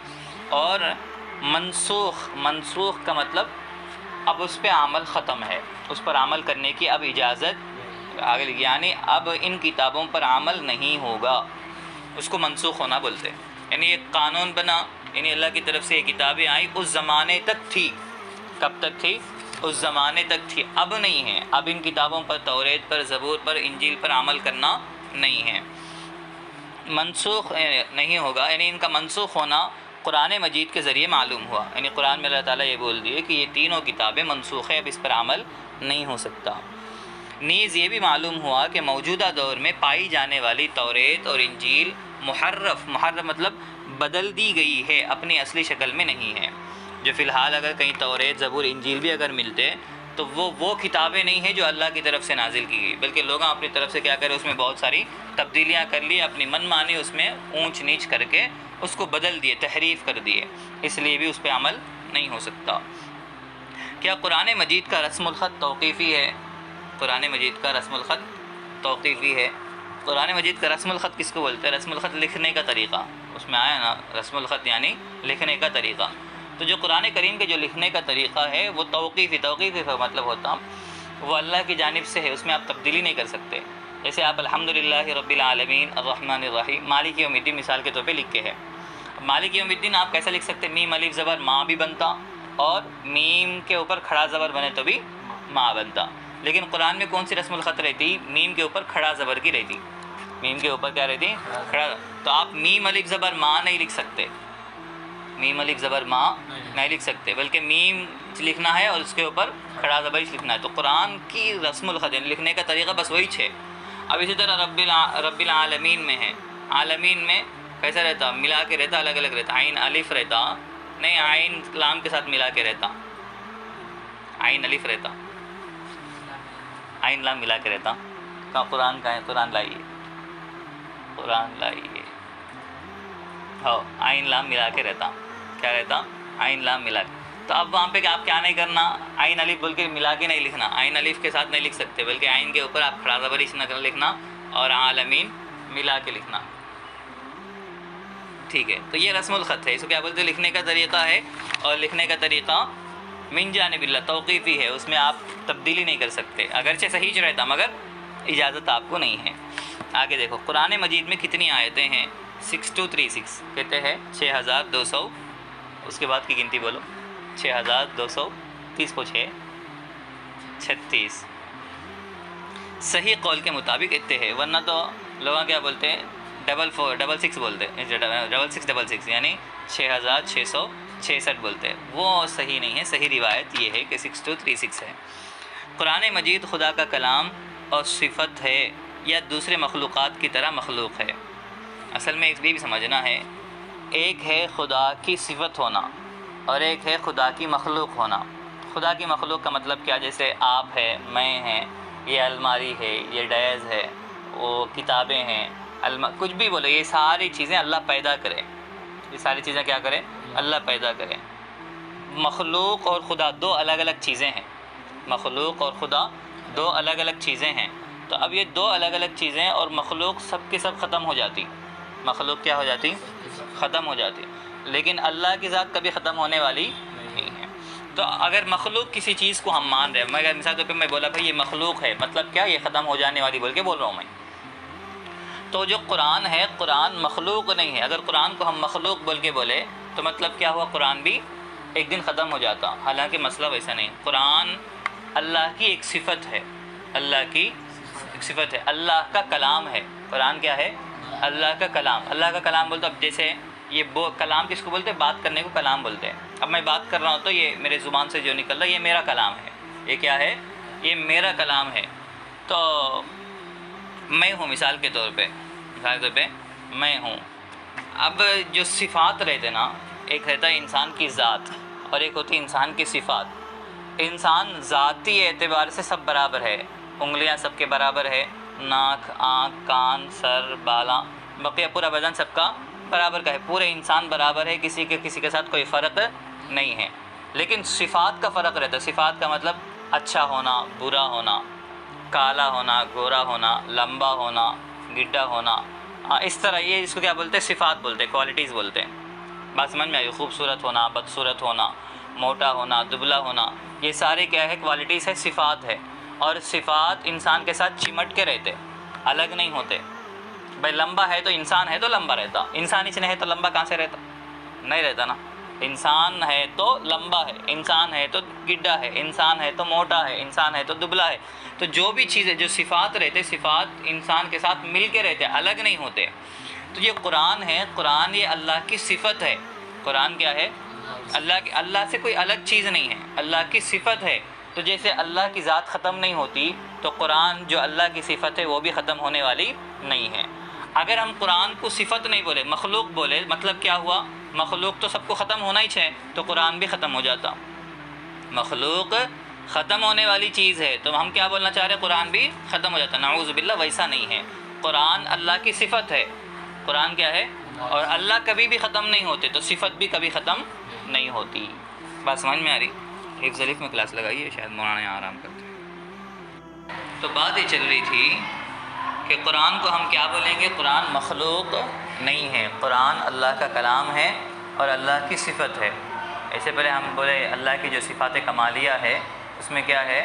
اور منسوخ کا مطلب اب اس پہ عمل ختم ہے، اس پر عمل کرنے کی اب اجازت آگے، یعنی اب ان کتابوں پر عمل نہیں ہوگا، اس کو منسوخ ہونا بولتے ہیں۔ یعنی ایک قانون بنا، یعنی اللہ کی طرف سے یہ کتابیں آئیں، اس زمانے تک تھی، کب تک تھی؟ اس زمانے تک تھی، اب نہیں ہے، اب ان کتابوں پر، توریت پر، زبور پر، انجیل پر عمل کرنا نہیں ہے، منسوخ نہیں ہوگا، یعنی ان کا منسوخ ہونا قرآن مجید کے ذریعے معلوم ہوا، یعنی قرآن میں اللہ تعالیٰ یہ بول دیے کہ یہ تینوں کتابیں منسوخ ہیں، اب اس پر عمل نہیں ہو سکتا۔ نیز یہ بھی معلوم ہوا کہ موجودہ دور میں پائی جانے والی توریت اور انجیل محرف مطلب بدل دی گئی ہے، اپنی اصلی شکل میں نہیں ہے۔ جو فی الحال اگر کہیں توریت، زبور، انجیل بھی اگر ملتے تو وہ کتابیں نہیں ہیں جو اللہ کی طرف سے نازل کی گئی، بلکہ لوگ اپنی طرف سے کیا کرے، اس میں بہت ساری تبدیلیاں کر لی، اپنی من مانی اس میں اونچ نیچ کر کے اس کو بدل دیے، تحریف کر دیے، اس لیے بھی اس پہ عمل نہیں ہو سکتا۔ کیا قرآن مجید کا رسم الخط توقیفی ہے؟ قرآن مجید کا رسم الخط توقیفی ہے۔ قرآن مجید کا رسم الخط کس کو بولتے ہیں؟ رسم الخط لکھنے کا طریقہ، اس میں آیا نا رسم الخط یعنی لکھنے کا طریقہ۔ تو جو قرآن کریم کے جو لکھنے کا طریقہ ہے وہ توقیفی کا مطلب ہوتا وہ اللہ کی جانب سے ہے، اس میں آپ تبدیلی نہیں کر سکتے۔ جیسے آپ الحمدللہ رب العالمین الرحمن الرحیم مالک یوم الدین مثال کے طور پہ لکھ کے ہے، مالک یوم الدین آپ کیسا لکھ سکتے؟ میم الف زبر ماں بھی بنتا، اور میم کے اوپر کھڑا زبر بنے تو بھی ماں بنتا۔ لیکن قرآن میں کون سی رسم الخط رہتی؟ میم کے اوپر کھڑا زبر کی رہتی، میم کے اوپر کیا رہتی؟ کھڑا. تو آپ میم الف زبر ماں نہیں لکھ سکتے، میم الف زبر ماں نہیں لکھ سکتے، بلکہ میم لکھنا ہے اور اس کے اوپر کھڑا زبر لکھنا ہے. تو قرآن کی رسم الخط لکھنے کا طریقہ بس وہی 6. اب اسی طرح رب العالمین میں ہے، عالمین میں کیسا رہتا؟ ملا کے رہتا، الگ الگ رہتا. عین الف رہتا نہیں، عین لام کے ساتھ ملا کے رہتا، عین الف رہتا، عین لام ملا کے رہتا. کہاں قرآن کا ہے؟ قرآن لائیے، قرآن لائیے. ہاں عین لام ملا کے رہتا. کیا رہتا؟ عین لام ملا کے. تو اب وہاں پہ آپ کیا نہیں کرنا، عین الف بول کے ملا کے نہیں لکھنا، عین الف کے ساتھ نہیں لکھ سکتے، بلکہ عین کے اوپر آپ کھڑا زبر لکھنا اور عالمین ملا کے لکھنا. ٹھیک ہے. تو یہ رسم الخط ہے، اس کو کیا بولتے ہیں؟ لکھنے کا طریقہ ہے. اور لکھنے کا طریقہ من جانب اللہ توقیفی ہے، اس میں آپ تبدیلی نہیں کر سکتے، اگرچہ صحیح رہتا مگر اجازت آپ کو نہیں ہے. آگے دیکھو قرآن مجید میں کتنی آیتیں ہیں؟ 6236 کہتے ہیں 6200. اس کے بعد کی گنتی بولو. 6230 کو 6 36. صحیح قول کے مطابق اتنے ہے، ورنہ تو لوگ کیا بولتے ہیں؟ 66 بولتے ہیں، 6666 یعنی 6666 بولتے ہیں. وہ صحیح نہیں ہے. صحیح روایت یہ ہے کہ 6236 ہے. قرآن مجید خدا کا کلام اور صفت ہے یا دوسرے مخلوقات کی طرح مخلوق ہے؟ اصل میں یہ بھی سمجھنا ہے، ایک ہے خدا کی صفت ہونا اور ایک ہے خدا کی مخلوق ہونا. خدا کی مخلوق کا مطلب کیا؟ جیسے آپ ہے، میں ہیں، یہ الماری ہے، یہ ڈیز ہے، وہ کتابیں ہیں، کچھ بھی بولو، یہ ساری چیزیں اللہ پیدا کرے. یہ ساری چیزیں کیا کرے؟ اللہ پیدا کرے. مخلوق اور خدا دو الگ الگ چیزیں ہیں. مخلوق اور خدا دو الگ الگ چیزیں ہیں. تو اب یہ دو الگ الگ چیزیں اور مخلوق سب کے سب ختم ہو جاتی. مخلوق کیا ہو جاتی؟ ختم ہو جاتی. لیکن اللہ کی ذات کبھی ختم ہونے والی نہیں ہے. تو اگر مخلوق کسی چیز کو ہم مان رہے ہیں، مگر مثال طور پہ میں بولا بھائی یہ مخلوق ہے، مطلب کیا؟ یہ ختم ہو جانے والی بول کے بول رہا ہوں میں. تو جو قرآن ہے، قرآن مخلوق نہیں ہے. اگر قرآن کو ہم مخلوق بول کے بولے تو مطلب کیا ہوا؟ قرآن بھی ایک دن ختم ہو جاتا. حالانکہ مسئلہ ویسا نہیں. قرآن اللہ کی ایک صفت ہے، اللہ کی ایک صفت ہے، اللہ کا کلام ہے. قرآن کیا ہے؟ اللہ کا کلام. اللہ کا کلام بولتے اب جیسے یہ کلام کس کو بولتے ہیں؟ بات کرنے کو کلام بولتے ہیں. اب میں بات کر رہا ہوں تو یہ میرے زبان سے جو نکل رہا ہے یہ میرا کلام ہے. یہ کیا ہے؟ یہ میرا کلام ہے. تو میں ہوں، مثال کے طور پہ میں ہوں. اب جو صفات رہتے نا، ایک رہتا ہے انسان کی ذات اور ایک ہوتی ہے انسان کی صفات. انسان ذاتی اعتبار سے سب برابر ہے، انگلیاں سب کے برابر ہے، ناک، آنکھ، کان، سر، بالاں، بقیہ پورا بدن سب کا برابر کا ہے. پورے انسان برابر ہے، کسی کے ساتھ کوئی فرق نہیں ہے. لیکن صفات کا فرق رہتا ہے. صفات کا مطلب اچھا ہونا، برا ہونا، کالا ہونا، گورا ہونا، لمبا ہونا، گڈھا ہونا. اس طرح یہ اس کو کیا بولتے ہیں؟ صفات بولتے ہیں، کوالٹیز بولتے ہیں. بات سمجھ میں آئی؟ خوبصورت ہونا، بدصورت ہونا، موٹا ہونا، دبلا ہونا، یہ سارے کیا ہے؟ کوالٹیز ہے، صفات ہے. اور صفات انسان کے ساتھ چمٹ کے رہتے، الگ نہیں ہوتے. بھائی لمبا ہے تو انسان ہے تو لمبا رہتا، انسان ہی نہیں ہے تو لمبا کہاں سے رہتا؟ نہیں رہتا نا. انسان ہے تو لمبا ہے، انسان ہے تو گڈھا ہے، انسان ہے تو موٹا ہے، انسان ہے تو دبلا ہے. تو جو بھی چیزیں جو صفات رہتے، صفات انسان کے ساتھ مل کے رہتے، الگ نہیں ہوتے. تو یہ قرآن ہے، قرآن یہ اللہ کی صفت ہے. قرآن کیا ہے؟ اللہ سے کوئی الگ چیز نہیں ہے، اللہ کی صفت ہے. تو جیسے اللہ کی ذات ختم نہیں ہوتی تو قرآن جو اللہ کی صفت ہے وہ بھی ختم ہونے والی نہیں ہے. اگر ہم قرآن کو صفت نہیں بولے، مخلوق بولے، مطلب کیا ہوا؟ مخلوق تو سب کو ختم ہونا ہی چاہے، تو قرآن بھی ختم ہو جاتا. مخلوق ختم ہونے والی چیز ہے تو ہم کیا بولنا چاہ رہے ہیں؟ قرآن بھی ختم ہو جاتا. نعوذ باللہ، ویسا نہیں ہے. قرآن اللہ کی صفت ہے. قرآن کیا ہے؟ اور اللہ کبھی بھی ختم نہیں ہوتے تو صفت بھی کبھی ختم نہیں ہوتی. بات سمجھ میں آ رہی؟ ایک ظریف میں کلاس لگائیے، شاید مولانا یہاں آرام کرتے ہیں. تو بات یہ چل رہی تھی کہ قرآن کو ہم کیا بولیں گے؟ قرآن مخلوق نہیں ہے، قرآن اللہ کا کلام ہے اور اللہ کی صفت ہے. ایسے پہلے ہم بولے اللہ کی جو صفات کمالیہ ہے اس میں کیا ہے؟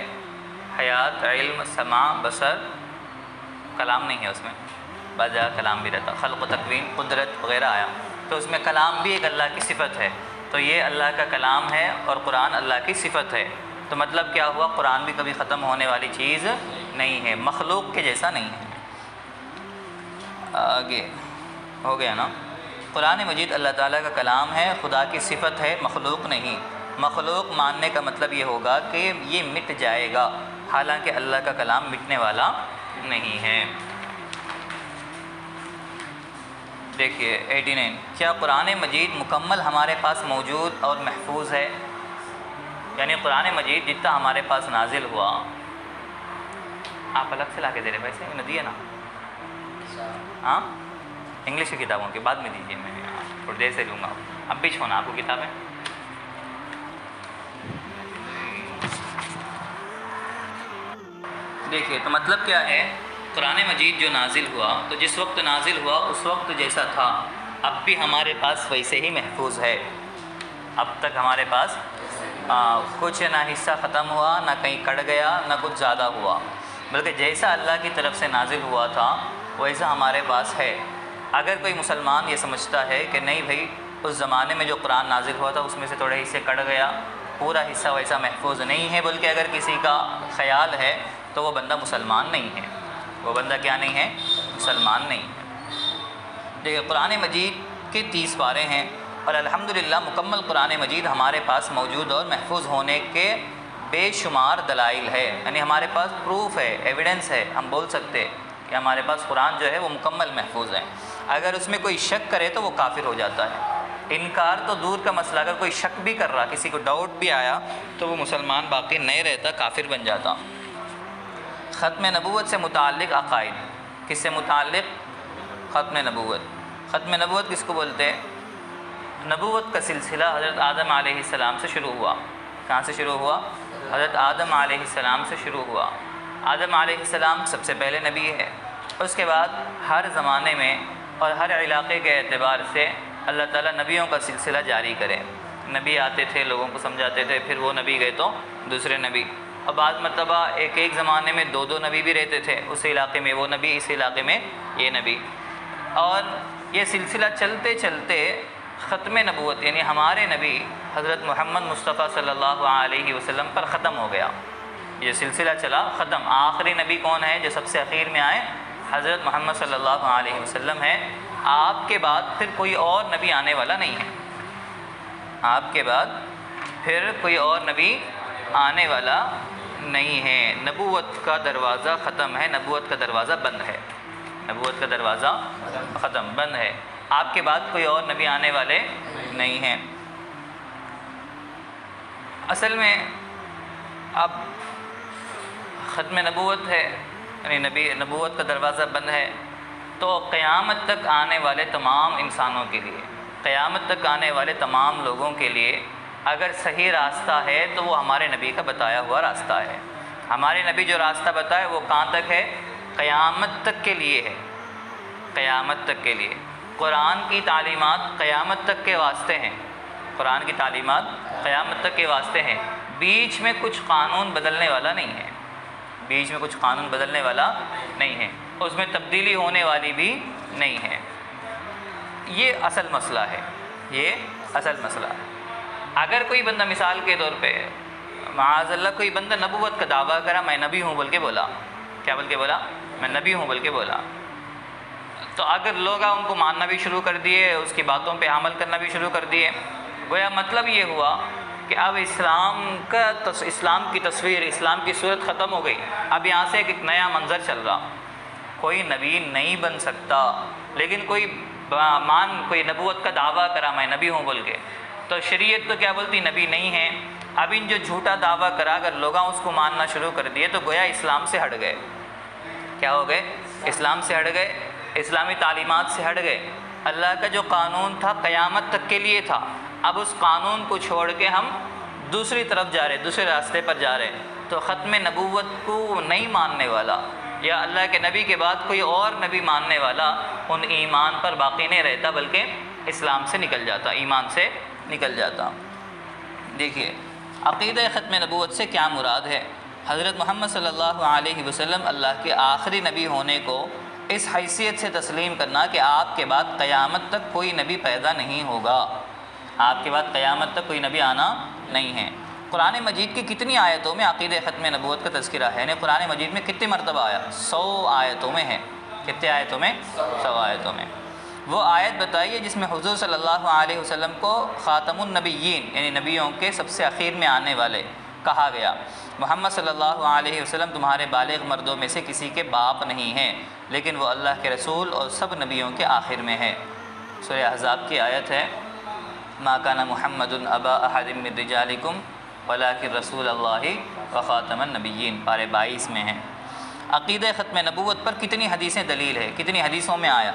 حیات، علم، سماع، بصر. کلام نہیں ہے اس میں، بعض جگہ کلام بھی رہتا، خلق و تکوین، قدرت وغیرہ آیا، تو اس میں کلام بھی ایک اللہ کی صفت ہے. تو یہ اللہ کا کلام ہے اور قرآن اللہ کی صفت ہے. تو مطلب کیا ہوا؟ قرآن بھی کبھی ختم ہونے والی چیز نہیں ہے، مخلوق کے جیسا نہیں ہے۔ آگے ہو گیا نا؟ قرآن مجید اللہ تعالیٰ کا کلام ہے، خدا کی صفت ہے، مخلوق نہیں۔ مخلوق ماننے کا مطلب یہ ہوگا کہ یہ مٹ جائے گا، حالانکہ اللہ کا کلام مٹنے والا نہیں ہے۔ دیکھیے 89، کیا قرآن مجید مکمل ہمارے پاس موجود اور محفوظ ہے؟ یعنی قرآن مجید جتنا ہمارے پاس نازل ہوا، آپ الگ سے لا کے دے رہے پیسے میں دیے نا؟ ہاں انگلش کی کتابوں کے بعد میں دیجیے، میں تھوڑی دیر سے لوں گا، اب بھی چھونا آپ کو کتابیں۔ دیکھیے تو مطلب کیا ہے؟ قرآن مجید جو نازل ہوا تو جس وقت نازل ہوا اس وقت جیسا تھا اب بھی ہمارے پاس ویسے ہی محفوظ ہے۔ اب تک ہمارے پاس کچھ نہ حصہ ختم ہوا، نہ کہیں کٹ گیا، نہ کچھ زیادہ ہوا، بلکہ جیسا اللہ کی طرف سے نازل ہوا تھا ویسا ہمارے پاس ہے۔ اگر کوئی مسلمان یہ سمجھتا ہے کہ نہیں بھائی اس زمانے میں جو قرآن نازل ہوا تھا اس میں سے تھوڑے حصے کٹ گیا، پورا حصہ ویسا محفوظ نہیں ہے، بلکہ اگر کسی کا خیال ہے تو وہ بندہ مسلمان نہیں ہے، وہ بندہ کیا نہیں ہے؟ مسلمان نہیں ہے۔ دیکھیے قرآن مجید کے 30 پارے ہیں اور الحمدللہ مکمل قرآن مجید ہمارے پاس موجود اور محفوظ ہونے کے بے شمار دلائل ہے، یعنی ہمارے پاس پروف ہے، ایویڈنس ہے، ہم بول سکتے کہ ہمارے پاس قرآن جو ہے وہ مکمل محفوظ ہے۔ اگر اس میں کوئی شک کرے تو وہ کافر ہو جاتا ہے، انکار تو دور کا مسئلہ، اگر کوئی شک بھی کر رہا، کسی کو ڈاؤٹ بھی آیا تو وہ مسلمان باقی نہیں رہتا، کافر بن جاتا۔ ختم نبوت سے متعلق عقائد، کس سے متعلق؟ ختم نبوت۔ ختم نبوت کس کو بولتے ہیں؟ نبوت کا سلسلہ حضرت آدم علیہ السلام سے شروع ہوا۔ کہاں سے شروع ہوا؟ حضرت آدم علیہ السلام سے شروع ہوا۔ آدم علیہ السلام سب سے پہلے نبی ہے، اس کے بعد ہر زمانے میں اور ہر علاقے کے اعتبار سے اللہ تعالیٰ نبیوں کا سلسلہ جاری کرے۔ نبی آتے تھے، لوگوں کو سمجھاتے تھے، پھر وہ نبی گئے تو دوسرے نبی، اور بعض مرتبہ ایک زمانے میں دو نبی بھی رہتے تھے، اس علاقے میں وہ نبی، اس علاقے میں یہ نبی، اور یہ سلسلہ چلتے چلتے ختم نبوت یعنی ہمارے نبی حضرت محمد مصطفیٰ صلی اللہ علیہ وسلم پر ختم ہو گیا۔ یہ سلسلہ چلا ختم۔ آخری نبی کون ہے جو سب سے اخیر میں آئے؟ حضرت محمد صلی اللہ علیہ وسلم ہے۔ آپ کے بعد پھر کوئی اور نبی آنے والا نہیں ہے، آپ کے بعد پھر کوئی اور نبی آنے والا نہیں ہے۔ نبوت کا دروازہ ختم ہے، نبوت کا دروازہ بند ہے، نبوت کا دروازہ ختم بند ہے، آپ کے بعد کوئی اور نبی آنے والے نہیں ہیں۔ اصل میں اب ختم نبوت ہے، یعنی نبوت کا دروازہ بند ہے، تو قیامت تک آنے والے تمام انسانوں کے لیے، قیامت تک آنے والے تمام لوگوں کے لیے اگر صحیح راستہ ہے تو وہ ہمارے نبی کا بتایا ہوا راستہ ہے۔ ہمارے نبی جو راستہ بتائے وہ کہاں تک ہے؟ قیامت تک کے لیے ہے، قیامت تک کے لیے۔ قرآن کی تعلیمات قیامت تک کے واسطے ہیں، قرآن کی تعلیمات قیامت تک کے واسطے ہیں، بیچ میں کچھ قانون بدلنے والا نہیں ہے، بیچ میں کچھ قانون بدلنے والا نہیں ہے، اس میں تبدیلی ہونے والی بھی نہیں ہے۔ یہ اصل مسئلہ ہے، یہ اصل مسئلہ ہے۔ اگر کوئی بندہ مثال کے طور پہ معاذ اللہ کوئی بندہ نبوت کا دعویٰ کرا، میں نبی ہوں بول کے بولا، کیا بول کے بولا؟ میں نبی ہوں بول کے بولا، تو اگر لوگ ان کو ماننا بھی شروع کر دیے، اس کی باتوں پہ عمل کرنا بھی شروع کر دیے، گویا مطلب یہ ہوا کہ اب اسلام کی تصویر، اسلام کی صورت ختم ہو گئی، اب یہاں سے ایک نیا منظر چل رہا، کوئی نبی نہیں بن سکتا، لیکن کوئی نبوت کا دعویٰ کرا میں نبی ہوں بول کے، تو شریعت تو کیا بولتی؟ نبی نہیں ہے۔ اب ان جو جھوٹا دعویٰ کرا اگر لوگاں اس کو ماننا شروع کر دیے تو گویا اسلام سے ہٹ گئے، کیا ہو گئے؟ اسلام سے ہٹ گئے، اسلامی تعلیمات سے ہٹ گئے۔ اللہ کا جو قانون تھا قیامت تک کے لیے تھا، اب اس قانون کو چھوڑ کے ہم دوسری طرف جا رہے، دوسرے راستے پر جا رہے، تو ختم نبوت کو نہیں ماننے والا یا اللہ کے نبی کے بعد کوئی اور نبی ماننے والا ان ایمان پر باقی نہیں رہتا، بلکہ اسلام سے نکل جاتا، ایمان سے نکل جاتا۔ دیکھیے عقیدہ ختم نبوت سے کیا مراد ہے؟ حضرت محمد صلی اللہ علیہ وسلم اللہ کے آخری نبی ہونے کو اس حیثیت سے تسلیم کرنا کہ آپ کے بعد قیامت تک کوئی نبی پیدا نہیں ہوگا، آپ کے بعد قیامت تک کوئی نبی آنا نہیں ہے۔ قرآن مجید کی کتنی آیتوں میں عقیدہ ختم نبوت کا تذکرہ ہے؟ یعنی قرآن مجید میں کتنی مرتبہ آیا؟ 100 آیتوں میں ہے۔ کتنے آیتوں میں؟ 100 آیتوں میں۔ وہ آیت بتائیے جس میں حضور صلی اللہ علیہ وسلم کو خاتم النبیین یعنی نبیوں کے سب سے اخیر میں آنے والے کہا گیا۔ محمد صلی اللہ علیہ وسلم تمہارے بالغ مردوں میں سے کسی کے باپ نہیں ہیں، لیکن وہ اللہ کے رسول اور سب نبیوں کے آخر میں ہے۔ سورہ احزاب کی آیت ہے، ما کان محمد ابا احد من رجالکم ولکن رسول اللہ وخاتم النبیین، پارے 22 میں ہے۔ عقیدہ ختم نبوت پر کتنی حدیثیں دلیل ہے؟ کتنی حدیثوں میں آیا؟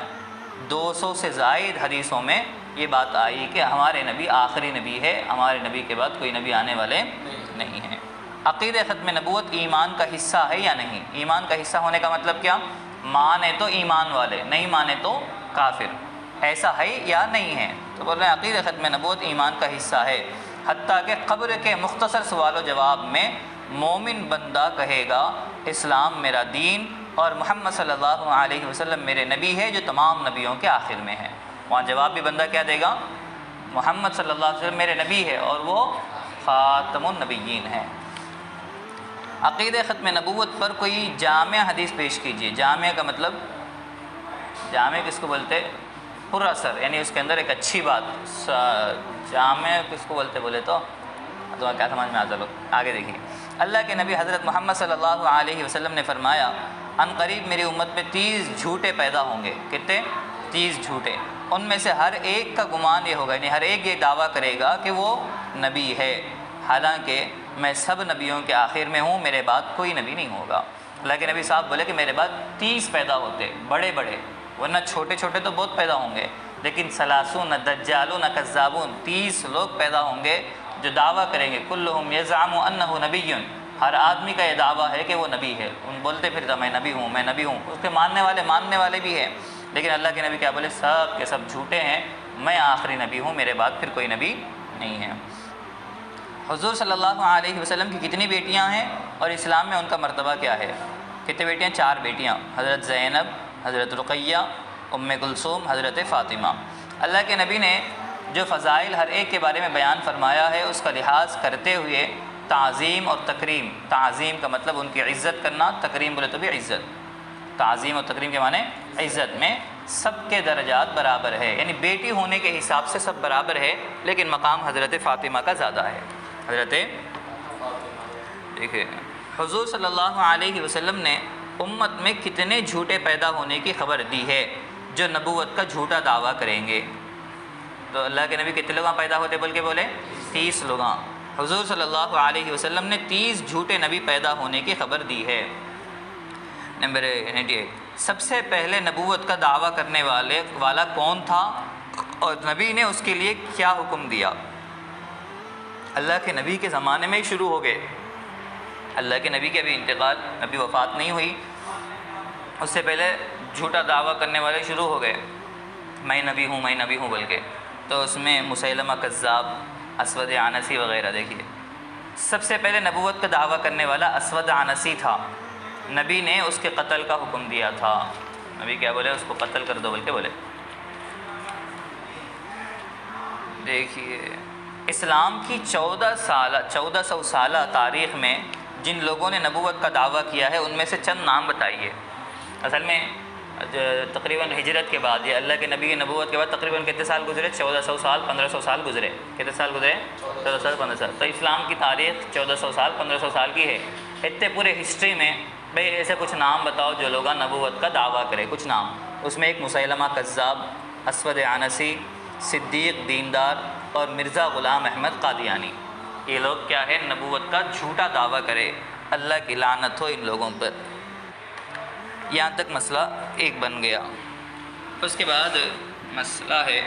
200 سے زائد حدیثوں میں یہ بات آئی کہ ہمارے نبی آخری نبی ہے، ہمارے نبی کے بعد کوئی نبی آنے والے نہیں ہیں۔ عقیدہ ختم نبوت ایمان کا حصہ ہے یا نہیں؟ ایمان کا حصہ ہونے کا مطلب کیا؟ مانے تو ایمان والے، نہیں مانے تو کافر، ایسا ہے یا نہیں ہے؟ تو بول رہے ہیں عقیدہ ختم نبوت ایمان کا حصہ ہے، حتیٰ کہ قبر کے مختصر سوال و جواب میں مومن بندہ کہے گا اسلام میرا دین اور محمد صلی اللہ علیہ وسلم میرے نبی ہے جو تمام نبیوں کے آخر میں ہے۔ وہاں جواب بھی بندہ کیا دے گا؟ محمد صلی اللہ علیہ وسلم میرے نبی ہے اور وہ خاتم النبیین ہے۔ عقیدہ ختم نبوت پر کوئی جامع حدیث پیش کیجئے۔ جامع کا مطلب، جامع کس کو بولتے؟ پر اثر، یعنی اس کے اندر ایک اچھی بات۔ جامع کس کو بولتے تو کیا سمجھ میں آتا لوگ؟ آگے دیکھیے، اللہ کے نبی حضرت محمد صلی اللہ علیہ وسلم نے فرمایا ان قریب میری امت میں 30 جھوٹے پیدا ہوں گے۔ کتنے؟ 30 جھوٹے۔ ان میں سے ہر ایک کا گمان یہ ہوگا، یعنی ہر ایک یہ دعویٰ کرے گا کہ وہ نبی ہے، حالانکہ میں سب نبیوں کے آخر میں ہوں، میرے بعد کوئی نبی نہیں ہوگا۔ اللہ کے نبی صاحب بولے کہ میرے بعد 30 پیدا ہوتے، بڑے بڑے، ورنہ چھوٹے چھوٹے تو بہت پیدا ہوں گے، لیکن ثلاثون دجالون کذابون، 30 لوگ پیدا ہوں گے جو دعویٰ کریں گے، کلہم یزعم انہ نبی، ہر آدمی کا یہ دعویٰ ہے کہ وہ نبی ہے، ان بولتے پھرتا میں نبی ہوں میں نبی ہوں، اس کے ماننے والے بھی ہیں، لیکن اللہ کے نبی کیا بولے؟ سب کے سب جھوٹے ہیں، میں آخری نبی ہوں، میرے بعد پھر کوئی نبی نہیں ہے۔ حضور صلی اللہ علیہ وسلم کی کتنی بیٹیاں ہیں اور اسلام میں ان کا مرتبہ کیا ہے؟ کتنی بیٹیاں؟ 4 بیٹیاں، حضرت زینب، حضرت رقیہ، ام کلثوم، حضرت فاطمہ۔ اللہ کے نبی نے جو فضائل ہر ایک کے بارے میں بیان فرمایا ہے اس کا لحاظ کرتے ہوئے تعظیم اور تکریم، تعظیم کا مطلب ان کی عزت کرنا، تکریم بولے تو بھی عزت، تعظیم اور تکریم کے معنی عزت میں سب کے درجات برابر ہے، یعنی بیٹی ہونے کے حساب سے سب برابر ہے، لیکن مقام حضرت فاطمہ کا زیادہ ہے۔ حضرت دیکھیں حضور صلی اللہ علیہ وسلم نے امت میں کتنے جھوٹے پیدا ہونے کی خبر دی ہے جو نبوت کا جھوٹا دعویٰ کریں گے۔ تو اللہ کے نبی کتنے لوگ پیدا ہوتے بول کے بولے؟ 30 لوگ۔ حضور صلی اللہ علیہ وسلم نے 30 جھوٹے نبی پیدا ہونے کی خبر دی ہے۔ نمبر 98، سب سے پہلے نبوت کا دعویٰ کرنے والا کون تھا اور نبی نے اس کے لیے کیا حکم دیا؟ اللہ کے نبی کے زمانے میں ہی شروع ہو گئے، اللہ کے نبی کے ابھی انتقال، ابھی وفات نہیں ہوئی، اس سے پہلے جھوٹا دعویٰ کرنے والے شروع ہو گئے، میں نبی ہوں بول کے۔ تو اس میں مسیلمہ کذاب، اسود عنسی وغیرہ۔ دیکھیے سب سے پہلے نبوت کا دعویٰ کرنے والا اسود عنسی تھا، نبی نے اس کے قتل کا حکم دیا تھا۔ نبی کیا بولے؟ اس کو قتل کر دو بول کے بولے۔ دیکھیے اسلام کی 1400 سالہ تاریخ میں جن لوگوں نے نبوت کا دعویٰ کیا ہے ان میں سے چند نام بتائیے۔ اصل میں تقریباً ہجرت کے بعد یا اللہ کے نبی کی نبوت کے بعد تقریباً کتنے سال گزرے؟ 1400 سال 1500 سال گزرے۔ کتنے سال گزرے؟ 1400 سال 1500 سال۔ تو اسلام کی تاریخ 1400 سال 1500 سال کی ہے۔ اتنے پورے ہسٹری میں بھئی ایسے کچھ نام بتاؤ جو لوگ نبوت کا دعویٰ کرے، کچھ نام۔ اس میں ایک مسیلمہ کذاب، اسود عنسی، صدیق دیندار اور مرزا غلام احمد قادیانی۔ یہ لوگ کیا ہے؟ نبوت کا جھوٹا دعویٰ کرے، اللہ کی لعنت ہو ان لوگوں پر۔ یہاں تک مسئلہ ایک بن گیا۔ اس کے بعد مسئلہ ہے